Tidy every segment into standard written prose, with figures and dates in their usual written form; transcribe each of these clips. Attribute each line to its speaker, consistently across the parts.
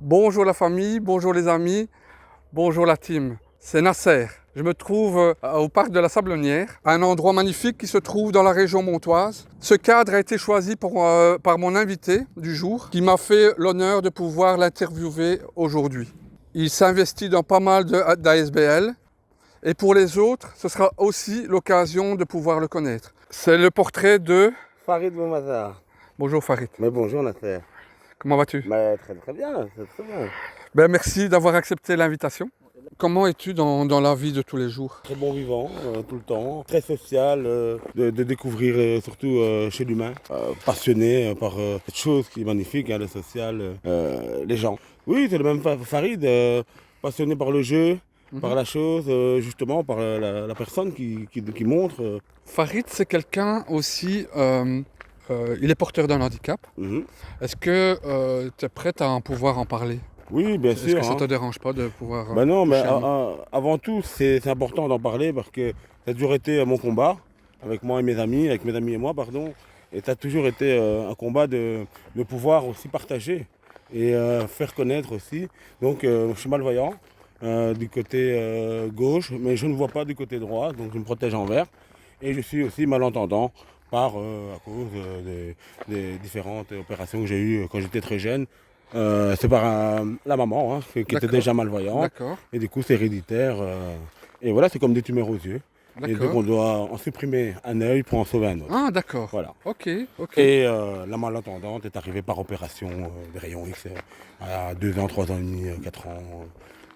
Speaker 1: Bonjour la famille, bonjour les amis, bonjour la team. C'est Nasser. Je me trouve au parc de la Sablonnière, un endroit magnifique qui se trouve dans la région montoise. Ce cadre a été choisi par mon invité du jour, qui m'a fait l'honneur de pouvoir l'interviewer aujourd'hui. Il s'investit dans pas mal d'ASBL et pour les autres, ce sera aussi l'occasion de pouvoir le connaître. C'est le portrait de
Speaker 2: Farid Boumazar.
Speaker 1: Bonjour Farid.
Speaker 2: Mais bonjour Nasser.
Speaker 1: Comment vas-tu?
Speaker 2: Très bien, c'est très bien.
Speaker 1: Merci d'avoir accepté l'invitation. Comment es-tu dans la vie de tous les jours?
Speaker 2: Très bon vivant, tout le temps. Très social, de découvrir surtout chez l'humain. Passionné par cette chose qui est magnifique, le social, les gens. Oui, c'est le même Farid, passionné par le jeu, par la chose, justement, par la personne qui montre.
Speaker 1: Farid, c'est quelqu'un aussi, il est porteur d'un handicap. Est-ce que tu es prête à pouvoir en parler?
Speaker 2: Oui, bien sûr.
Speaker 1: Est-ce que ça ne te dérange pas de pouvoir...
Speaker 2: Non, mais avant tout, c'est important d'en parler parce que ça a toujours été mon combat, avec moi et mes amis, avec mes amis et moi, pardon. Et ça a toujours été un combat de pouvoir aussi partager et faire connaître aussi. Donc, je suis malvoyant du côté gauche, mais je ne vois pas du côté droit, donc je me protège en vert. Et je suis aussi malentendant à cause des différentes opérations que j'ai eues quand j'étais très jeune. C'est par la maman qui était déjà malvoyante. Et du coup, c'est héréditaire. Et voilà, c'est comme des tumeurs aux yeux. Et donc, on doit en supprimer un œil pour en sauver un autre.
Speaker 1: Ah, d'accord.
Speaker 2: Voilà.
Speaker 1: Ok.
Speaker 2: Et la malentendante est arrivée par opération des rayons X à 2 ans, 3 ans et demi, 4 ans.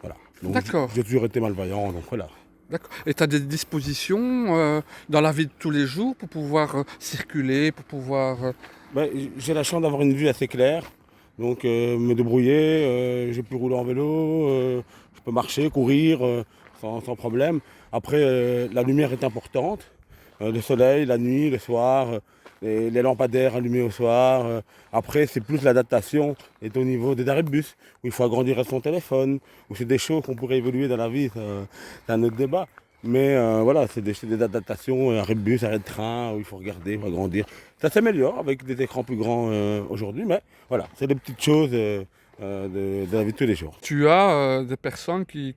Speaker 2: Voilà. Donc, j'ai toujours été malvoyant, donc voilà.
Speaker 1: D'accord. Et tu as des dispositions dans la vie de tous les jours pour pouvoir circuler, pour pouvoir...
Speaker 2: J'ai la chance d'avoir une vue assez claire. Donc me débrouiller, j'ai pu rouler en vélo, je peux marcher, courir sans problème. Après, la lumière est importante. Le soleil, la nuit, le soir, les lampadaires allumés au soir. Après, c'est plus l'adaptation est au niveau des arrêts de bus, où il faut agrandir son téléphone, où c'est des choses qu'on pourrait évoluer dans la vie, c'est un autre débat. Mais voilà, c'est des adaptations, arrêt de bus, arrêt de train, où il faut regarder, il faut agrandir. Ça s'améliore avec des écrans plus grands aujourd'hui, mais voilà, c'est des petites choses de la vie de tous les jours.
Speaker 1: Tu as des personnes qui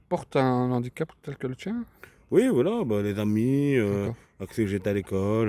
Speaker 1: portent un handicap tel que le tien?
Speaker 2: Oui, voilà, les amis, avec ceux que j'étais à l'école,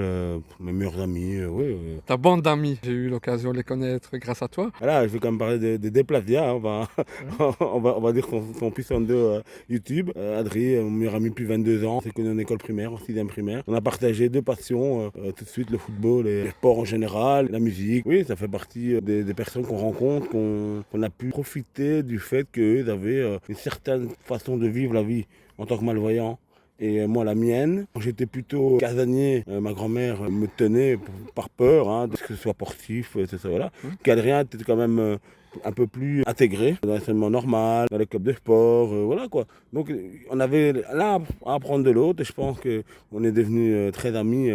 Speaker 2: mes meilleurs amis, oui.
Speaker 1: Ta bande d'amis, j'ai eu l'occasion de les connaître grâce à toi.
Speaker 2: Voilà, je vais quand même parler de Déplasia, on va dire son puissant de YouTube. Adri, mon meilleur ami depuis 22 ans, on s'est connu en école primaire, en 6e primaire. On a partagé deux passions, tout de suite le football et le sport en général, la musique. Oui, ça fait partie des personnes qu'on rencontre, qu'on a pu profiter du fait qu'eux avaient une certaine façon de vivre la vie en tant que malvoyant. Et moi, la mienne, j'étais plutôt casanier. Ma grand-mère me tenait par peur de que ce soit sportif, tout ça, voilà. Qu'Adrien était quand même un peu plus intégré dans l'enseignement normal, dans les clubs de sport, voilà quoi. Donc on avait l'un à apprendre de l'autre et je pense qu'on est devenus très amis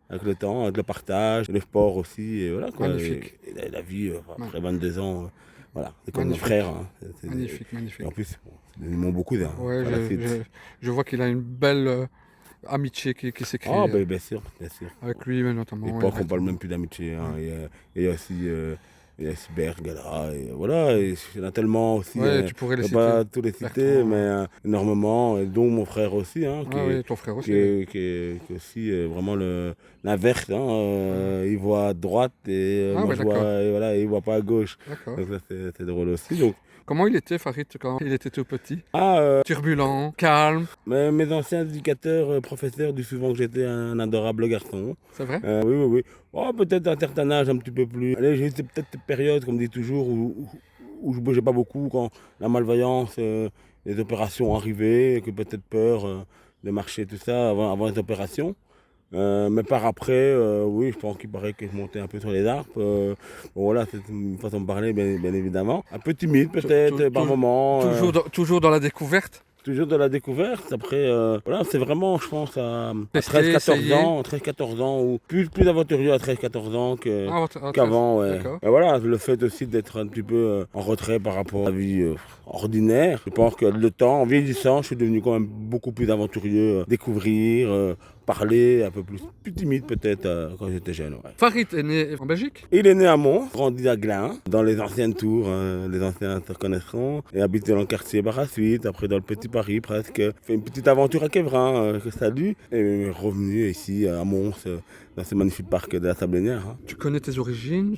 Speaker 2: avec le temps, avec le partage, le sport aussi, et voilà quoi.
Speaker 1: Magnifique.
Speaker 2: Et la vie, après 22 ans, voilà, c'est comme mon frère.
Speaker 1: Magnifique.
Speaker 2: Et en plus, ils m'ont beaucoup d'aide.
Speaker 1: Ouais, je vois qu'il a une belle amitié qui s'est créée.
Speaker 2: Ah, bien sûr.
Speaker 1: Avec lui, notamment.
Speaker 2: Et pas qu'on parle même plus d'amitié. Il y a aussi Berg, là, et voilà, il y en a tellement aussi.
Speaker 1: Tu pourrais les
Speaker 2: citer.
Speaker 1: Pas
Speaker 2: tous les citer, mais énormément, et dont mon frère aussi.
Speaker 1: Ton frère aussi.
Speaker 2: Qui est aussi vraiment l'inverse. Il voit à droite et moi je vois, et voilà, il voit pas à gauche. Donc ça, c'est drôle aussi. Donc,
Speaker 1: comment il était, Farid, quand il était tout petit?
Speaker 2: Turbulent,
Speaker 1: calme.
Speaker 2: Mais mes anciens éducateurs, professeurs disent souvent que j'étais un adorable garçon.
Speaker 1: C'est vrai?
Speaker 2: Oui. Oh, peut-être à un certain âge un petit peu plus. Allez, j'ai eu peut-être des périodes, comme on dit toujours, où je ne bougeais pas beaucoup, quand la malvoyance, les opérations arrivaient, que peut-être peur de marcher, tout ça, avant les opérations. Mais par après, oui, je pense qu'il paraît que je montais un peu sur les arbres. Voilà, c'est une façon de parler, bien évidemment. Un peu timide peut-être, par moments.
Speaker 1: Toujours dans la découverte?
Speaker 2: Toujours de la découverte. Après, voilà, c'est vraiment, je pense, à 13-14 ans, ou plus aventurieux à 13-14 ans qu'avant. Ouais. Et voilà, le fait aussi d'être un petit peu en retrait par rapport à la vie ordinaire. Je pense que le temps, en vieillissant, je suis devenu quand même beaucoup plus aventurieux, découvrir, parler, un peu plus timide peut-être quand j'étais jeune. Ouais.
Speaker 1: Farid est né en Belgique?
Speaker 2: Il est né à Mons, grandi à Glun, dans les anciennes tours, les anciens se reconnaîtront, et habité dans le quartier Barra-Suite, après dans le Petit Paris presque. Fait une petite aventure à Quévrin, que salue, et revenu ici à Mons, dans ce magnifique parc de la Sablonnière. Hein.
Speaker 1: Tu connais tes origines?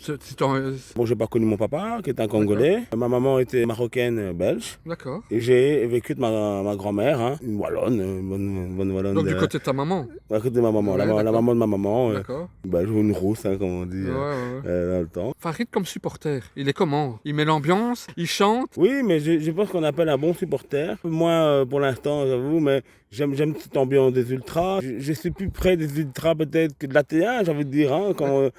Speaker 2: Bon, j'ai pas connu mon papa, qui est un Congolais. Ma maman était marocaine belge.
Speaker 1: D'accord.
Speaker 2: Et j'ai vécu avec ma grand-mère, hein, une Wallonne, une bonne Wallonne.
Speaker 1: Donc du côté de ta maman?
Speaker 2: À côté de ma maman,
Speaker 1: Ouais,
Speaker 2: la maman de ma maman.
Speaker 1: D'accord.
Speaker 2: Belge ou une rousse, hein, comme on dit dans le temps.
Speaker 1: Farid comme supporter, il est comment? Il met l'ambiance? Il chante?
Speaker 2: Oui, mais je pense qu'on appelle un bon supporter. Moi, pour l'instant, j'avoue, mais j'aime cette ambiance des ultras. Je suis plus près des ultras peut-être que de la T1, j'ai envie de dire. Hein,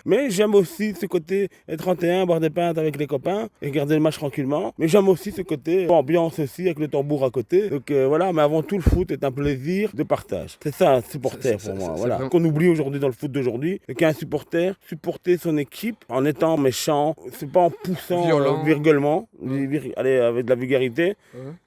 Speaker 2: mais j'aime aussi ce côté être 31, boire des pintes avec les copains et regarder le match tranquillement. Mais j'aime aussi ce côté ambiance aussi avec le tambour à côté. Donc voilà, mais avant tout, le foot est un plaisir de partage. C'est ça, un supporter pour moi. Voilà.
Speaker 1: Vraiment...
Speaker 2: Qu'on oublie aujourd'hui dans le foot d'aujourd'hui, c'est qu'un supporter, supporter son équipe en étant méchant, c'est pas en poussant virgulement, allez, avec de la vulgarité,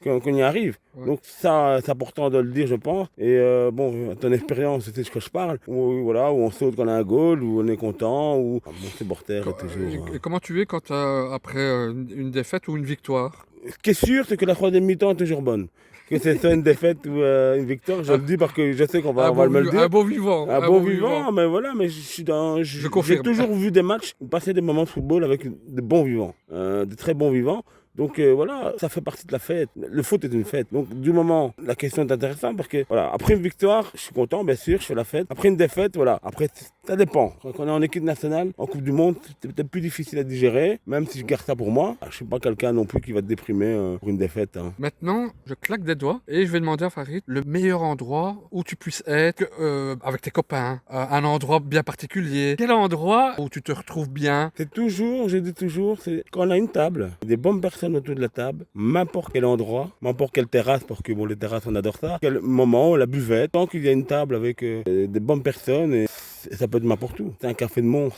Speaker 2: qu'on y arrive. Donc ça, c'est important de le dire, je pense. Et bon, ton expérience, c'est ce que je parle. Où, voilà, où on saute quand on a un goal, où on est content, où mon supporter est toujours...
Speaker 1: Et comment tu es quand après une défaite ou une victoire?
Speaker 2: Ce qui est sûr, c'est que la troisième mi-temps est toujours bonne. Que c'est ça une défaite ou une victoire, je le dis parce que je sais qu'on va me le dire.
Speaker 1: Un beau vivant.
Speaker 2: Un bon vivant, mais voilà, mais j'ai toujours vu des matchs, passer des moments de football avec de bons vivants, de très bons vivants. Donc voilà, ça fait partie de la fête. Le foot est une fête. Donc du moment, la question est intéressante parce que voilà, après une victoire, je suis content, bien sûr, je fais la fête. Après une défaite, voilà, après ça dépend. Quand on est en équipe nationale, en Coupe du Monde, c'est peut-être plus difficile à digérer, même si je garde ça pour moi. Je suis pas quelqu'un non plus qui va te déprimer pour une défaite. Hein.
Speaker 1: Maintenant, je claque des doigts et je vais demander à Farid le meilleur endroit où tu puisses être avec tes copains, un endroit bien particulier. Quel endroit où tu te retrouves bien?
Speaker 2: C'est toujours, je dis toujours, c'est quand on a une table, des bonnes personnes autour de la table, n'importe quel endroit, n'importe quelle terrasse, parce que bon, les terrasses, on adore ça, quel moment, la buvette, tant qu'il y a une table avec des bonnes personnes, et ça peut être n'importe où. C'est un café de Mons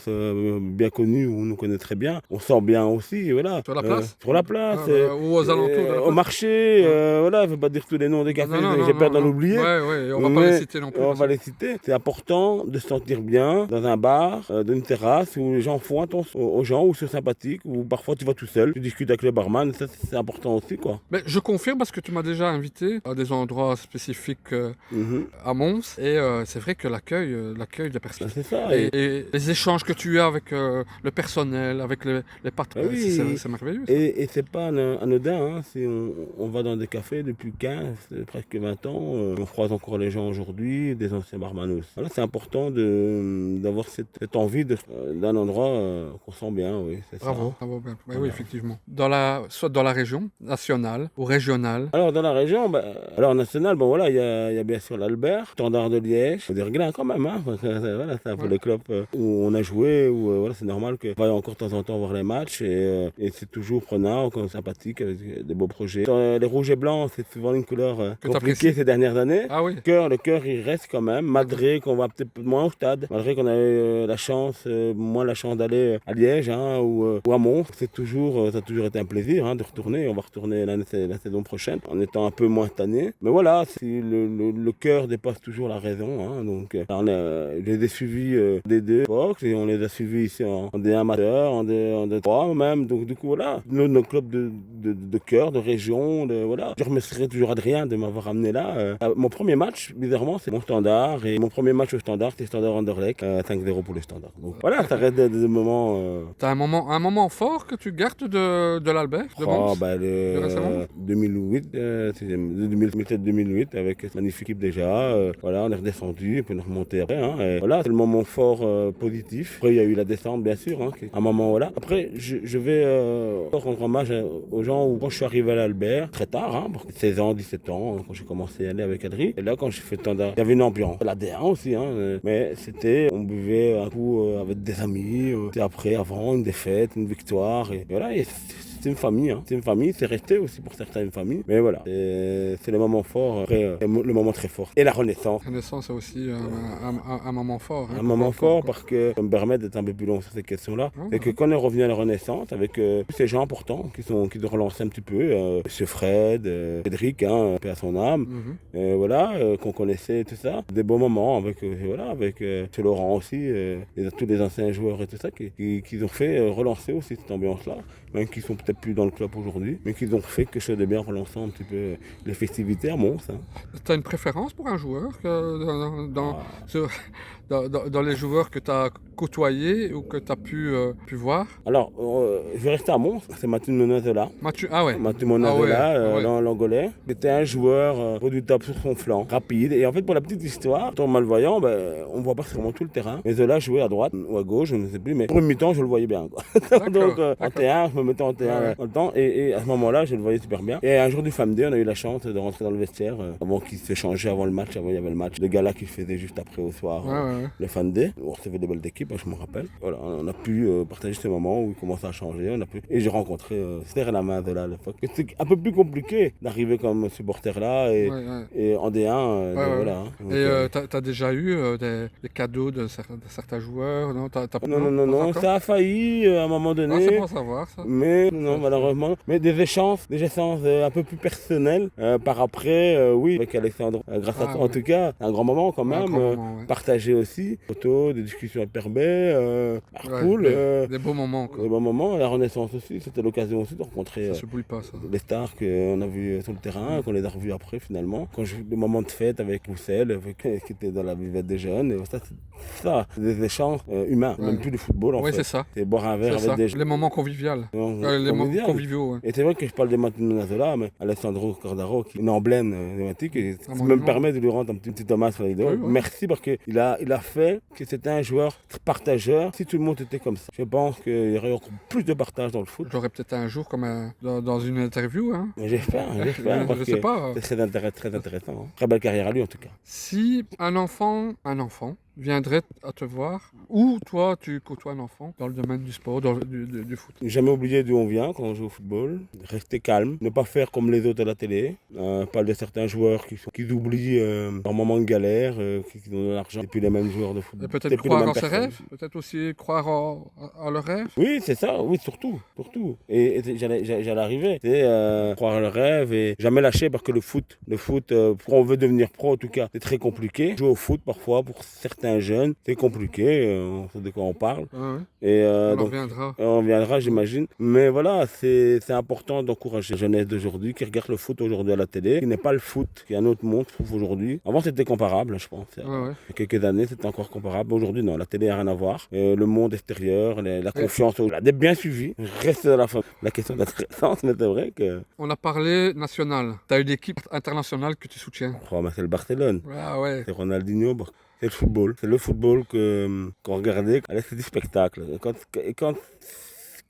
Speaker 2: bien connu, où on nous connaît très bien, on sort bien aussi, voilà.
Speaker 1: Sur la place?
Speaker 2: Sur la place.
Speaker 1: Ou aux alentours de la place?
Speaker 2: Au marché, voilà, je ne vais pas dire tous les noms des cafés, j'ai peur d'en oublier.
Speaker 1: Ouais, on va pas les citer non plus.
Speaker 2: On va les citer. C'est important de se sentir bien dans un bar, dans une terrasse, où les gens font attention aux gens, où c'est sympathique, ou parfois tu vas tout seul, tu discutes avec le barman, ça c'est important aussi, quoi.
Speaker 1: Mais je confirme parce que tu m'as déjà invité à des endroits spécifiques à Mons et c'est vrai que l'accueil des personnes.
Speaker 2: C'est ça.
Speaker 1: Et les échanges que tu as avec le personnel, avec les patrons, c'est merveilleux. Ça.
Speaker 2: Et c'est pas anodin, hein. Si on va dans des cafés depuis 15, presque 20 ans, on croise encore les gens aujourd'hui, des anciens barman aussi. Voilà, c'est important d'avoir cette envie d'un endroit qu'on sent bien, oui.
Speaker 1: Bravo, bien. Oui, effectivement. Soit dans la région, nationale ou régionale.
Speaker 2: Alors dans la région, alors nationale, bon voilà, il y a bien sûr l'Albert, Standard de Liège, faut dire Glun quand même, hein. Voilà, c'est un peu le club où on a joué, où voilà, c'est normal qu'on va encore de temps en temps voir les matchs et c'est toujours prenant, sympathique, avec des beaux projets. Les rouges et blancs, c'est souvent une couleur compliquée ces dernières années.
Speaker 1: Ah oui.
Speaker 2: Le cœur, il reste quand même, malgré qu'on va peut-être moins au stade, malgré qu'on a eu moins la chance d'aller à Liège hein, ou à Mons. Ça a toujours été un plaisir hein, de retourner. On va retourner la saison prochaine en étant un peu moins tanné. Mais voilà, le cœur dépasse toujours la raison. Hein, donc, je les ai suivis des deux box et on les a suivis ici en D1 amateur, en D3 même. Donc du coup, voilà, nos clubs de cœur, de région, voilà. Je remercierai toujours Adrien de m'avoir amené là. Mon premier match, bizarrement, c'est mon Standard. Et mon premier match au Standard, c'est Standard Anderlecht, 5-0 pour le Standard. Donc voilà, ça reste des moments...
Speaker 1: T'as un moment fort que tu gardes de l'Albert, de Mons, récemment
Speaker 2: 2008, 2007-2008, avec cette magnifique équipe déjà. Voilà, on est redescendu, puis on est remonté après. Hein, et voilà, c'est le moment fort positif. Après, il y a eu la descente, bien sûr. Hein, un moment, voilà. Après, je vais rendre hommage aux gens où, quand je suis arrivé à l'Albert, très tard, hein, 16 ans, 17 ans, quand j'ai commencé à aller avec Adri. Et là, quand j'ai fait le Standard, il y avait une ambiance. La D1 aussi, hein, mais on buvait un coup avec des amis. Après, avant, une défaite, une victoire. Et voilà, et c'est une famille. Hein. C'est une famille, c'est resté aussi pour certaines familles. Mais voilà, c'est le moment fort, après, le moment très fort. Et la Renaissance.
Speaker 1: La Renaissance, c'est aussi un moment fort. Hein,
Speaker 2: Un moment fort parce que, comme Bermed est un peu plus long sur ces questions-là, c'est que quand on est revenu à la Renaissance, avec tous ces gens importants qui ont relancé un petit peu, M. Fred, Cédric, hein, paix à son âme, voilà, qu'on connaissait, tout ça. Des beaux moments avec, avec M. Laurent aussi, tous les anciens joueurs et tout ça, qui ont fait relancer aussi cette ambiance-là, même qui sont peut-être plus dans le club aujourd'hui, mais qui ont fait quelque chose de bien, relançant un petit peu les festivités à Mons. Hein.
Speaker 1: Tu as une préférence pour un joueur dans les joueurs que tu as côtoyés ou que tu as pu voir?
Speaker 2: Alors, je vais rester à Mons, c'est Mathieu Monazola.
Speaker 1: Mathieu
Speaker 2: Monazola, l'Angolais. C'était un joueur redoutable sur son flanc, rapide. Et en fait, pour la petite histoire, en malvoyant, on ne voit pas vraiment tout le terrain. Mais Zola jouait à droite ou à gauche, je ne sais plus. Mais pour une mi-temps, je le voyais bien. Quoi. Donc, en T1, je me mettais en T1 dans le temps. Et à ce moment-là, je le voyais super bien. Et un jour du Family, on a eu la chance de rentrer dans le vestiaire avant qu'il se changeait avant le match. Avant, il y avait le match de gala qu'il faisait juste après au soir, le Family. On recevait des belles équipes, je me rappelle. Voilà, on a pu partager ce moment où il commençait à changer. Et j'ai rencontré Serre la main Zola à l'époque. C'était un peu plus compliqué d'arriver comme supporter là et en D1. Voilà.
Speaker 1: Donc, et tu as déjà eu des cadeaux de certains joueurs? Non,
Speaker 2: non, ça a failli à un moment donné.
Speaker 1: C'est bon à savoir ça.
Speaker 2: Mais non, malheureusement. Mais des échanges un peu plus personnels par après, oui, avec Alexandre. Grâce à toi, en tout cas, un grand moment quand même. Partagé aussi. Photos, des discussions avec Perbet, cool.
Speaker 1: Des beaux moments. Quoi.
Speaker 2: Des bons moments. La Renaissance aussi, c'était l'occasion aussi de rencontrer
Speaker 1: ça se bouille pas, ça.
Speaker 2: les stars qu'on a vus sur le terrain, qu'on les a revus après finalement. Quand j'ai eu des moments de fête avec Roussel, qui était dans la vivette des jeunes, c'est des échanges humains, même plus du football en fait.
Speaker 1: C'est ça.
Speaker 2: C'est boire un verre avec des jeunes.
Speaker 1: Les moments conviviaux. Les moments conviviaux.
Speaker 2: Et c'est vrai que je parle de Martin Monazola, mais Alessandro Cordaro, qui est une emblème thématique, et ça me permet de lui rendre un petit hommage sur les deux. Merci parce qu'il a fait que c'était un joueur partageur. Si tout le monde était comme ça, je pense qu'il y aurait encore plus de partage dans le foot.
Speaker 1: J'aurais peut-être un jour comme dans une interview. Hein.
Speaker 2: J'espère.
Speaker 1: Je sais pas.
Speaker 2: C'est très intéressant. Hein. Très belle carrière à lui en tout cas.
Speaker 1: Si un enfant viendrait à te voir, ou toi tu côtoies un enfant dans le domaine du sport, du foot?
Speaker 2: Jamais oublier d'où on vient quand on joue au football, rester calme, ne pas faire comme les autres à la télé, parle de certains joueurs qui oublient leur moment de galère, qui ont de l'argent, et puis les mêmes joueurs de football.
Speaker 1: Et peut-être croire en ses rêves, peut-être aussi croire à leurs rêves.
Speaker 2: Oui, c'est ça, oui, surtout. Et j'allais arriver, c'est croire à leurs rêves et jamais lâcher parce que le foot, quand on veut devenir pro en tout cas, c'est très compliqué. Jouer au foot parfois pour certains jeunes, c'est compliqué, on sait de quoi on parle. Et on reviendra, j'imagine. Mais voilà, c'est important d'encourager la jeunesse d'aujourd'hui qui regarde le foot aujourd'hui à la télé, qui n'est pas le foot, qui est un autre monde, je trouve, aujourd'hui. Avant, c'était comparable, je pense. Il y a quelques années, c'était encore comparable. Aujourd'hui, non, la télé n'a rien à voir. Le monde extérieur, la confiance, d'être bien suivi, reste à la fin. La question d'intéressante, mais c'est vrai que...
Speaker 1: On a parlé national. Tu as une équipe internationale que tu soutiens?
Speaker 2: C'est le Barcelone. C'est Ronaldinho. C'est le football qu'on regardait. C'est du spectacle. Et quand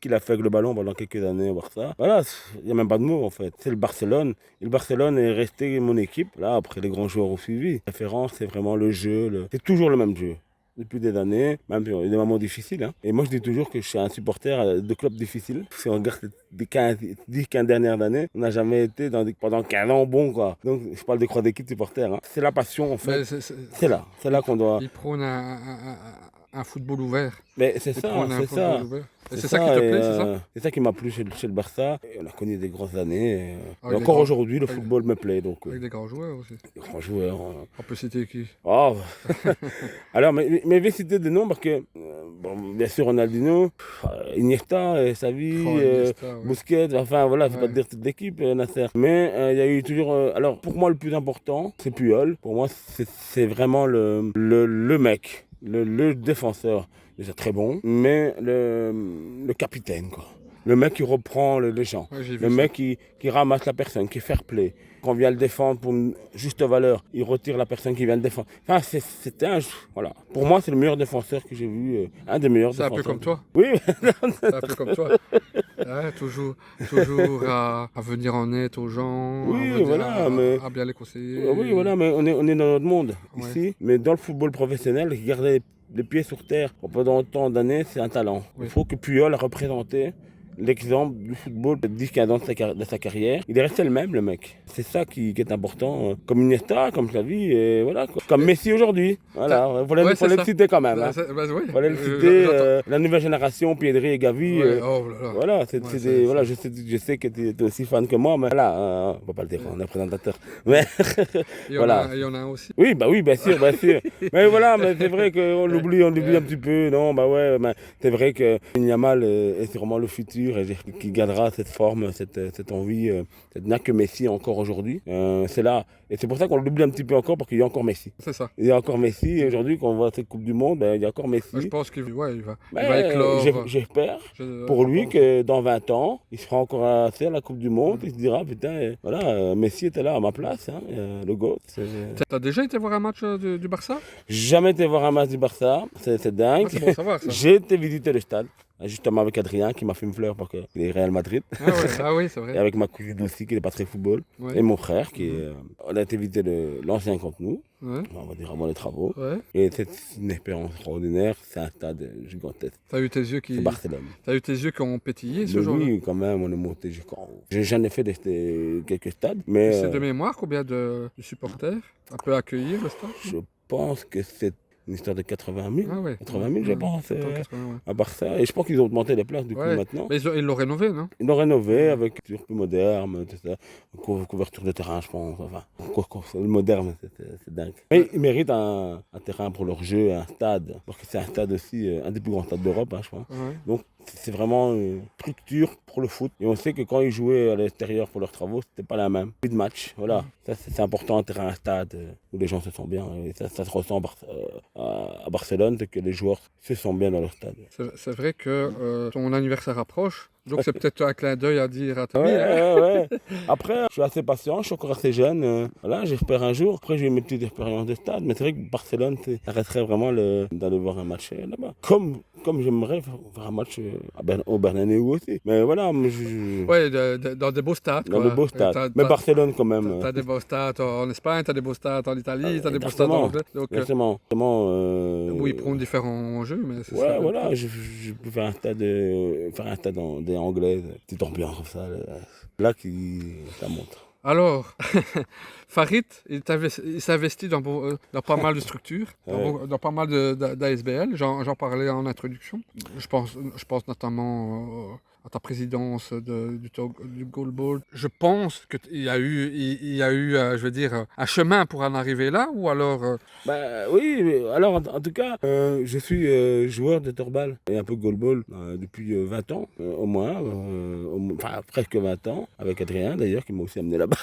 Speaker 2: qu'il a fait avec le ballon pendant quelques années au Barça, voilà, il n'y a même pas de mots en fait. C'est le Barcelone. Et le Barcelone est resté mon équipe. Là, après les grands joueurs ont suivi. La référence, c'est vraiment le jeu. C'est toujours le même jeu. Depuis des années, même des moments difficiles. Hein. Et moi, je dis toujours que je suis un supporter de clubs difficiles. Si on regarde les 10-15 dernières années, on n'a jamais été pendant 15 ans bon, quoi. Donc, je parle de croix d'équipe supporter. Hein. C'est la passion, en fait. C'est là qu'on doit...
Speaker 1: Il prône un football ouvert.
Speaker 2: Mais c'est ça.
Speaker 1: C'est ça qui te plaît, c'est ça?
Speaker 2: C'est ça qui m'a plu chez le Barça. Et on a connu des grosses années. Et encore aujourd'hui, le football me plaît. Donc,
Speaker 1: avec des grands joueurs aussi.
Speaker 2: Des grands joueurs.
Speaker 1: On peut citer qui?
Speaker 2: Alors, mais je vais citer des noms parce que, bien sûr, Ronaldinho, Iniesta, Xavi, Busquets, enfin voilà, je ne vais pas te dire toute l'équipe, Nasser. Mais il y a eu toujours... alors, pour moi, le plus important, c'est Puyol. Pour moi, c'est vraiment le mec, le défenseur. Déjà très bon, mais le capitaine, quoi. Le mec qui reprend les gens, le mec qui ramasse la personne, qui est fair play. Quand on vient le défendre pour une juste valeur, il retire la personne qui vient le défendre. Enfin, voilà. Pour moi, c'est le meilleur défenseur que j'ai vu, un des meilleurs défenseurs.
Speaker 1: C'est un peu comme toi.
Speaker 2: Oui.
Speaker 1: C'est un peu comme toi. Toujours à venir en aide aux gens, à bien les conseiller.
Speaker 2: Oui, voilà, mais on est dans notre monde ici. Mais dans le football professionnel, garder les pieds sur terre pendant autant d'années, c'est un talent. Il faut que Puyol a représenté l'exemple du football de 10-15 ans de sa carrière. Il est resté le même, le mec. C'est ça qui est important. Comme Iniesta, comme Xavi, et voilà. Comme Messi aujourd'hui. Voilà, il
Speaker 1: Ouais,
Speaker 2: faut le citer quand même. Hein.
Speaker 1: Oui.
Speaker 2: Fallait le citer, la nouvelle génération, Pedri et Gavi.
Speaker 1: Ouais, oh là là.
Speaker 2: Voilà,
Speaker 1: Ouais,
Speaker 2: je sais que tu es aussi fan que moi, mais là, on ne va pas le dire, on est présentateur. Mais
Speaker 1: Il y en a un aussi.
Speaker 2: Oui, bah oui, bien sûr, bien sûr. Mais voilà, mais c'est vrai qu'on l'oublie un petit peu. Non, bah ouais, mais c'est vrai que Yamal est sûrement le futur et qui gardera cette forme, cette envie, cette n'a que Messi encore aujourd'hui. C'est là. Et c'est pour ça qu'on l'oublie un petit peu encore, parce qu'il y a encore Messi.
Speaker 1: C'est ça.
Speaker 2: Il y a encore Messi, et aujourd'hui, quand on voit cette Coupe du Monde, ben, il y a encore Messi.
Speaker 1: Je pense qu'il va éclore.
Speaker 2: J'espère pour lui que dans 20 ans, il sera encore à faire la Coupe du Monde, il se dira, putain, voilà, Messi était là à ma place, hein, le GOAT.
Speaker 1: T'as déjà été voir un match du Barça?
Speaker 2: Jamais été voir un match du Barça, c'est dingue.
Speaker 1: C'est bon savoir ça.
Speaker 2: J'ai été visiter le stade, justement avec Adrien qui m'a fait une fleur parce qu'il est Real Madrid.
Speaker 1: Ah oui, c'est vrai.
Speaker 2: Et avec ma cousine aussi qui n'est pas très football.
Speaker 1: Ouais.
Speaker 2: Et mon frère on a été visiter l'ancien Camp Nou,
Speaker 1: Ouais.
Speaker 2: on va dire avant les travaux.
Speaker 1: Ouais.
Speaker 2: Et c'est une expérience extraordinaire, c'est un stade gigantesque.
Speaker 1: T'as eu tes yeux
Speaker 2: C'est Barcelone.
Speaker 1: T'as eu tes yeux qui ont pétillé ce
Speaker 2: Mais
Speaker 1: jour-là?
Speaker 2: oui, quand même, on est monté jusqu'en haut. J'en ai fait quelques stades, mais
Speaker 1: C'est de mémoire combien de supporters ça peut accueillir le stade?
Speaker 2: je pense que c'est une histoire de 80 000.
Speaker 1: Ah ouais.
Speaker 2: 80 000, je pense,
Speaker 1: 80, ouais.
Speaker 2: à Barça. Et je pense qu'ils ont augmenté les places du coup
Speaker 1: Ouais.
Speaker 2: maintenant.
Speaker 1: Mais ils l'ont rénové, non?
Speaker 2: Ils l'ont rénové avec des plus moderne, tout ça. Couverture de terrain, je pense. Enfin, le moderne, c'est dingue. Mais ils méritent un terrain pour leur jeu, un stade. Parce que c'est un stade aussi, un des plus grands stades d'Europe, hein, je crois.
Speaker 1: Ouais.
Speaker 2: Donc c'est vraiment une structure pour le foot. Et on sait que quand ils jouaient à l'extérieur pour leurs travaux, c'était pas la même. Plus de match, voilà. Ça, c'est important, un terrain, un stade où les gens se sentent bien. Et ça se ressent à Barcelone, c'est que les joueurs se sentent bien dans leur stade.
Speaker 1: C'est vrai que ton anniversaire approche. Donc c'est peut-être un clin d'œil à dire à Tommy.
Speaker 2: Ouais. Après, je suis assez patient, je suis encore assez jeune. Voilà, j'espère un jour. Après, j'ai eu mes petites expériences de stade. Mais c'est vrai que Barcelone, ça resterait vraiment d'aller voir un match là-bas. Comme j'aimerais voir un match au Bernabéu aussi. Mais voilà,
Speaker 1: Ouais, dans des beaux stades.
Speaker 2: Dans de beaux stades. Mais Barcelone quand même.
Speaker 1: T'as des beaux stades en Espagne, t'as des beaux stades en Italie, t'as des beaux stades
Speaker 2: exactement.
Speaker 1: en Anglais. Donc,
Speaker 2: Exactement.
Speaker 1: où ils prennent différents jeux, mais c'est ça.
Speaker 2: Ouais, voilà, je peux faire un stade des anglais, petite ambiance comme ça. Là, ça montre.
Speaker 1: Alors, Farid, il s'investit dans pas mal de structures, dans pas mal d'ASBL. J'en parlais en introduction. Je pense notamment à ta présidence du goalball. Je pense qu'il y a eu, je veux dire, un chemin pour en arriver là, ou alors...
Speaker 2: Oui, alors en tout cas, je suis joueur de torbal et un peu goalball depuis 20 ans, au moins, enfin presque 20 ans, avec Adrien d'ailleurs, qui m'a aussi amené là-bas.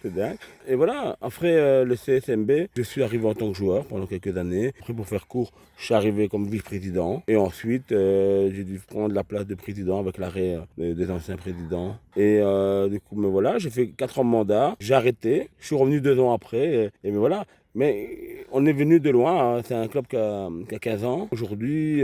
Speaker 2: C'est dingue. Et voilà, après le CSMB, je suis arrivé en tant que joueur pendant quelques années. Après, pour faire court, je suis arrivé comme vice-président. Et ensuite, j'ai dû prendre la place de président avec l'arrêt des anciens présidents. Et du coup, mais voilà, j'ai fait 4 ans de mandat. J'ai arrêté. Je suis revenu 2 ans après. Et mais voilà. Mais on est venu de loin, hein. C'est un club qui a 15 ans. Aujourd'hui,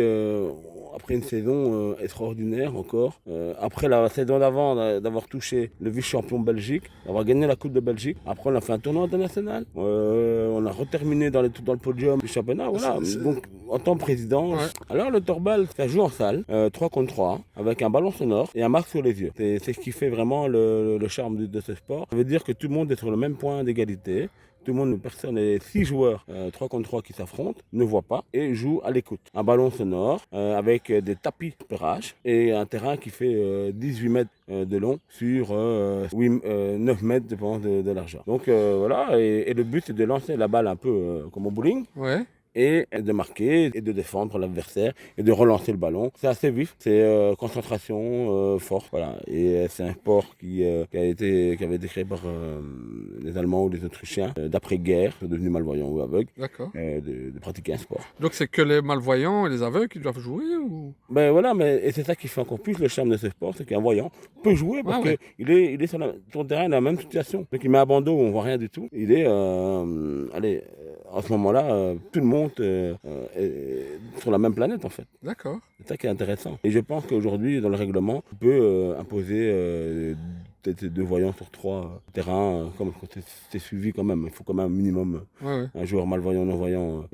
Speaker 2: après une saison extraordinaire encore, après la saison d'avant, d'avoir touché le vice-champion Belgique, d'avoir gagné la Coupe de Belgique, après on a fait un tournoi international, on a reterminé dans le podium du championnat, voilà. Donc en tant que président, alors le torbal, ça joue en salle, 3 contre 3, avec un ballon sonore et un marque sur les yeux. C'est ce qui fait vraiment le charme de ce sport. Ça veut dire que tout le monde est sur le même point d'égalité. Tout le monde, les 6 joueurs, 3 contre 3 qui s'affrontent, ne voient pas et jouent à l'écoute. Un ballon sonore avec des tapis de repérage et un terrain qui fait 18 mètres de long sur 9 mètres de largeur. Donc voilà, et le but c'est de lancer la balle un peu comme au bowling. Ouais. Et de marquer et de défendre l'adversaire et de relancer le ballon. C'est assez vif, c'est concentration forte, voilà. Et c'est un sport qui avait été créé par les Allemands ou les Autrichiens d'après-guerre, sont devenus malvoyants ou aveugles, de pratiquer un sport.
Speaker 1: Donc c'est que les malvoyants et les aveugles qui doivent jouer ou...
Speaker 2: Ben voilà, et c'est ça qui fait encore plus le charme de ce sport, c'est qu'un voyant peut jouer parce qu'il est sur le terrain dans la même situation. Donc il met un bandeau où on voit rien du tout. Il est, en ce moment-là, tout le monde est sur la même planète en fait. D'accord. C'est ça qui est intéressant. Et je pense qu'aujourd'hui, dans le règlement, on peut imposer peut-être 2 voyants sur 3 terrains. Comme c'est suivi quand même. Il faut quand même un minimum un joueur malvoyant, non-voyant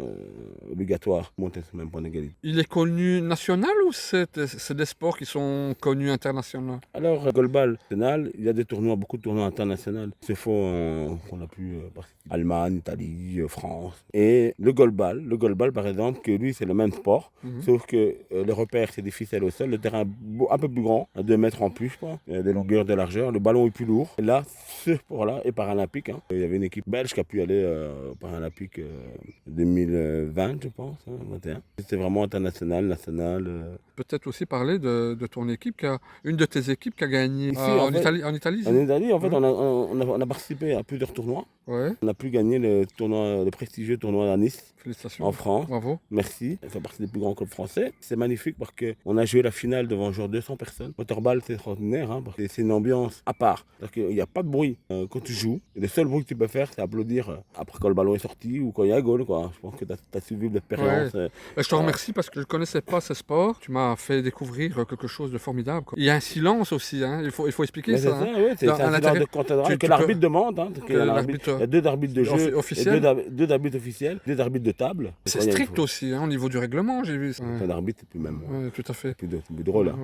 Speaker 2: obligatoire pour monter sur le même point d'égalité.
Speaker 1: Il est connu national ou c'est des sports qui sont connus internationaux?
Speaker 2: Alors, goalball national, il y a des tournois, beaucoup de tournois internationaux qui se font, qu'on a pu participer. Allemagne, Italie, France. Et le goalball par exemple, que lui c'est le même sport, sauf que le repère c'est des ficelles au sol, le terrain un peu plus grand, à 2 mètres en plus, je crois, de longueur, de largeur, le ballon est plus lourd. Et là, ce sport-là est paralympique. Il y avait une équipe belge qui a pu aller au Paralympique 2020, je pense, 21. C'était vraiment international, national.
Speaker 1: Peut-être aussi parler de ton équipe, une de tes équipes qui a gagné
Speaker 2: Ici,
Speaker 1: en Italie.
Speaker 2: En Italie, en fait, on a participé à plusieurs tournois.
Speaker 1: Ouais.
Speaker 2: On a pu gagner le prestigieux tournoi à Nice.
Speaker 1: Félicitations.
Speaker 2: En France.
Speaker 1: Bravo.
Speaker 2: Merci. Ça fait partie des plus grands clubs français. C'est magnifique parce qu'on a joué la finale devant genre 200 personnes. Motorball, c'est extraordinaire. Parce que c'est une ambiance à part. C'est-à-dire qu'il n'y a pas de bruit quand tu joues. Et le seul bruit que tu peux faire, c'est applaudir après quand le ballon est sorti ou quand il y a un goal. Quoi. Je pense que tu as suivi l'expérience.
Speaker 1: Ouais. Je te remercie parce que je ne connaissais pas ce sport. Tu m'as fait découvrir quelque chose de formidable. Il y a un silence aussi. Il faut expliquer
Speaker 2: mais
Speaker 1: ça.
Speaker 2: C'est un silence de cathédrale que l'arbitre demande. Il y a 2 arbitres de jeu,
Speaker 1: officiels.
Speaker 2: 2 arbitres officiels, 2 arbitres de table.
Speaker 1: C'est strict aussi au niveau du règlement, j'ai vu.
Speaker 2: Un arbitre, c'est plus même.
Speaker 1: Tout à fait.
Speaker 2: Plus drôle.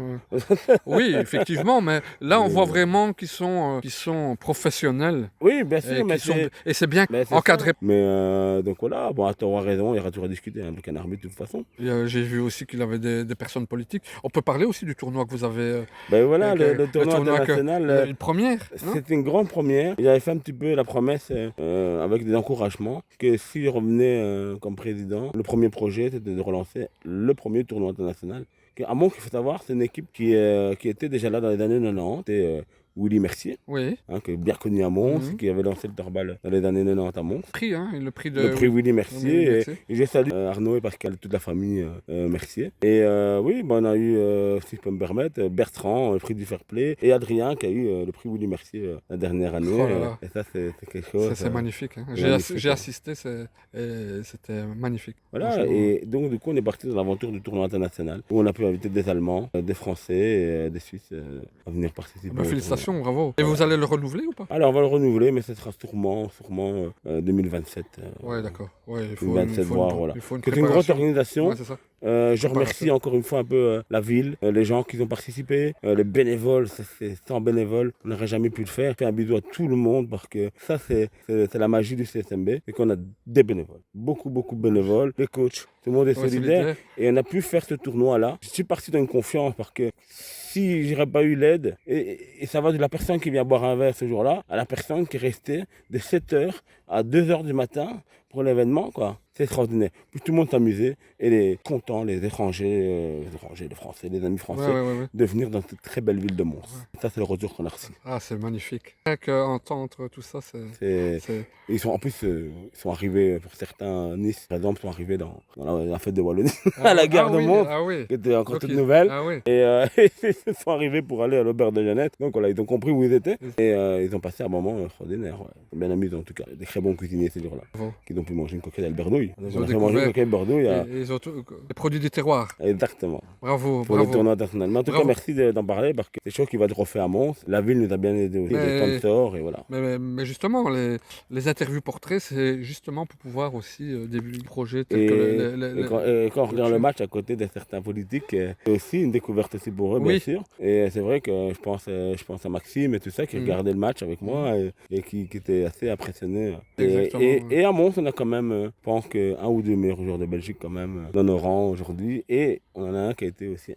Speaker 1: Oui, effectivement, mais là on voit vraiment qu'ils sont professionnels.
Speaker 2: Oui, bien sûr,
Speaker 1: et c'est bien encadré.
Speaker 2: Mais donc voilà, bon, tu auras raison, il y aura toujours à discuter avec un arbitre de toute façon.
Speaker 1: J'ai vu aussi qu'il avait des personnes politiques. On peut parler aussi du tournoi que vous avez.
Speaker 2: Ben voilà, le tournoi international.
Speaker 1: Une première.
Speaker 2: C'était une grande première. J'avais fait un petit peu la promesse avec des encouragements que si je revenais comme président, le premier projet c'était de relancer le premier tournoi international. À Mons, il faut savoir, c'est une équipe qui était déjà là dans les années 90. C'était Willy Mercier, qui est bien connu à Mons, qui avait lancé le torbal dans les années 90 à Mons.
Speaker 1: Le prix
Speaker 2: Willy Mercier. Et je salue Arnaud et Pascal, toute la famille Mercier. Et oui, on a eu, si je peux me permettre, Bertrand, le prix du Fair Play, et Adrien qui a eu le prix Willy Mercier la dernière année. Et ça, c'est quelque chose.
Speaker 1: C'est magnifique. J'ai assisté, c'était magnifique.
Speaker 2: Voilà, et donc du coup, on est parti dans l'aventure du tournoi international où on a pu inviter des Allemands, des Français et des Suisses à venir participer.
Speaker 1: Félicitations, bravo. Et vous allez le renouveler ou pas?
Speaker 2: Alors on va le renouveler, mais ce sera sûrement 2027.
Speaker 1: Ouais, d'accord. Ouais, il faut
Speaker 2: 2027, voilà.
Speaker 1: C'est
Speaker 2: une grosse organisation.
Speaker 1: Ouais, c'est ça.
Speaker 2: Je remercie encore une fois un peu la ville, les gens qui ont participé, les bénévoles, c'est 100 bénévoles, on n'aurait jamais pu le faire. Je fais un bisou à tout le monde parce que ça c'est la magie du CSMB, c'est qu'on a des bénévoles, beaucoup de bénévoles, les coachs, tout le monde est solidaire et on a pu faire ce tournoi-là. Je suis parti dans une confiance parce que si j'aurais pas eu l'aide, et ça va de la personne qui vient boire un verre ce jour-là, à la personne qui est restée de 7h à 2h du matin pour l'événement, quoi. C'est extraordinaire. Puis tout le monde s'amusait et les contents, les étrangers, les Français, les amis français, de venir dans cette très belle ville de Mons. Ça, c'est le retour qu'on a reçu.
Speaker 1: Ah, c'est magnifique. Entendre tout ça,
Speaker 2: Ils sont, en plus, ils sont arrivés, pour certains, Nice, par exemple, sont arrivés dans la fête de Wallonie, à la gare de Mons, qui était encore toute nouvelle. Et ils sont arrivés pour aller à l'auberge de Jeannette. Donc voilà, ils ont compris où ils étaient. Et ils ont passé un moment extraordinaire. Bien amusant en tout cas. Des très bons cuisiniers ces jours-là. Qui ont pu manger une coquette d'Albernouille. On a fait manger une coquette Bordouille.
Speaker 1: Ils ont les produits du terroir.
Speaker 2: Exactement.
Speaker 1: Bravo.
Speaker 2: Pour le tournoi international. Mais en tout cas, merci d'en parler parce que c'est chose qui va être refait à Mons. La ville nous a bien aidé aussi. Les sponsors et voilà.
Speaker 1: Mais justement, les interviews portraits, c'est justement pour pouvoir aussi débuter le projet.
Speaker 2: Quand on regarde le match à côté de certains politiques, c'est aussi une découverte aussi pour eux, bien sûr. Et c'est vrai que je pense à Maxime et tout ça qui regardait le match avec moi et qui était assez impressionné. Et à Mons, on a quand même, je pense qu'un ou deux meilleurs joueurs de Belgique quand même dans nos rangs aujourd'hui. Et on en a un qui a été aussi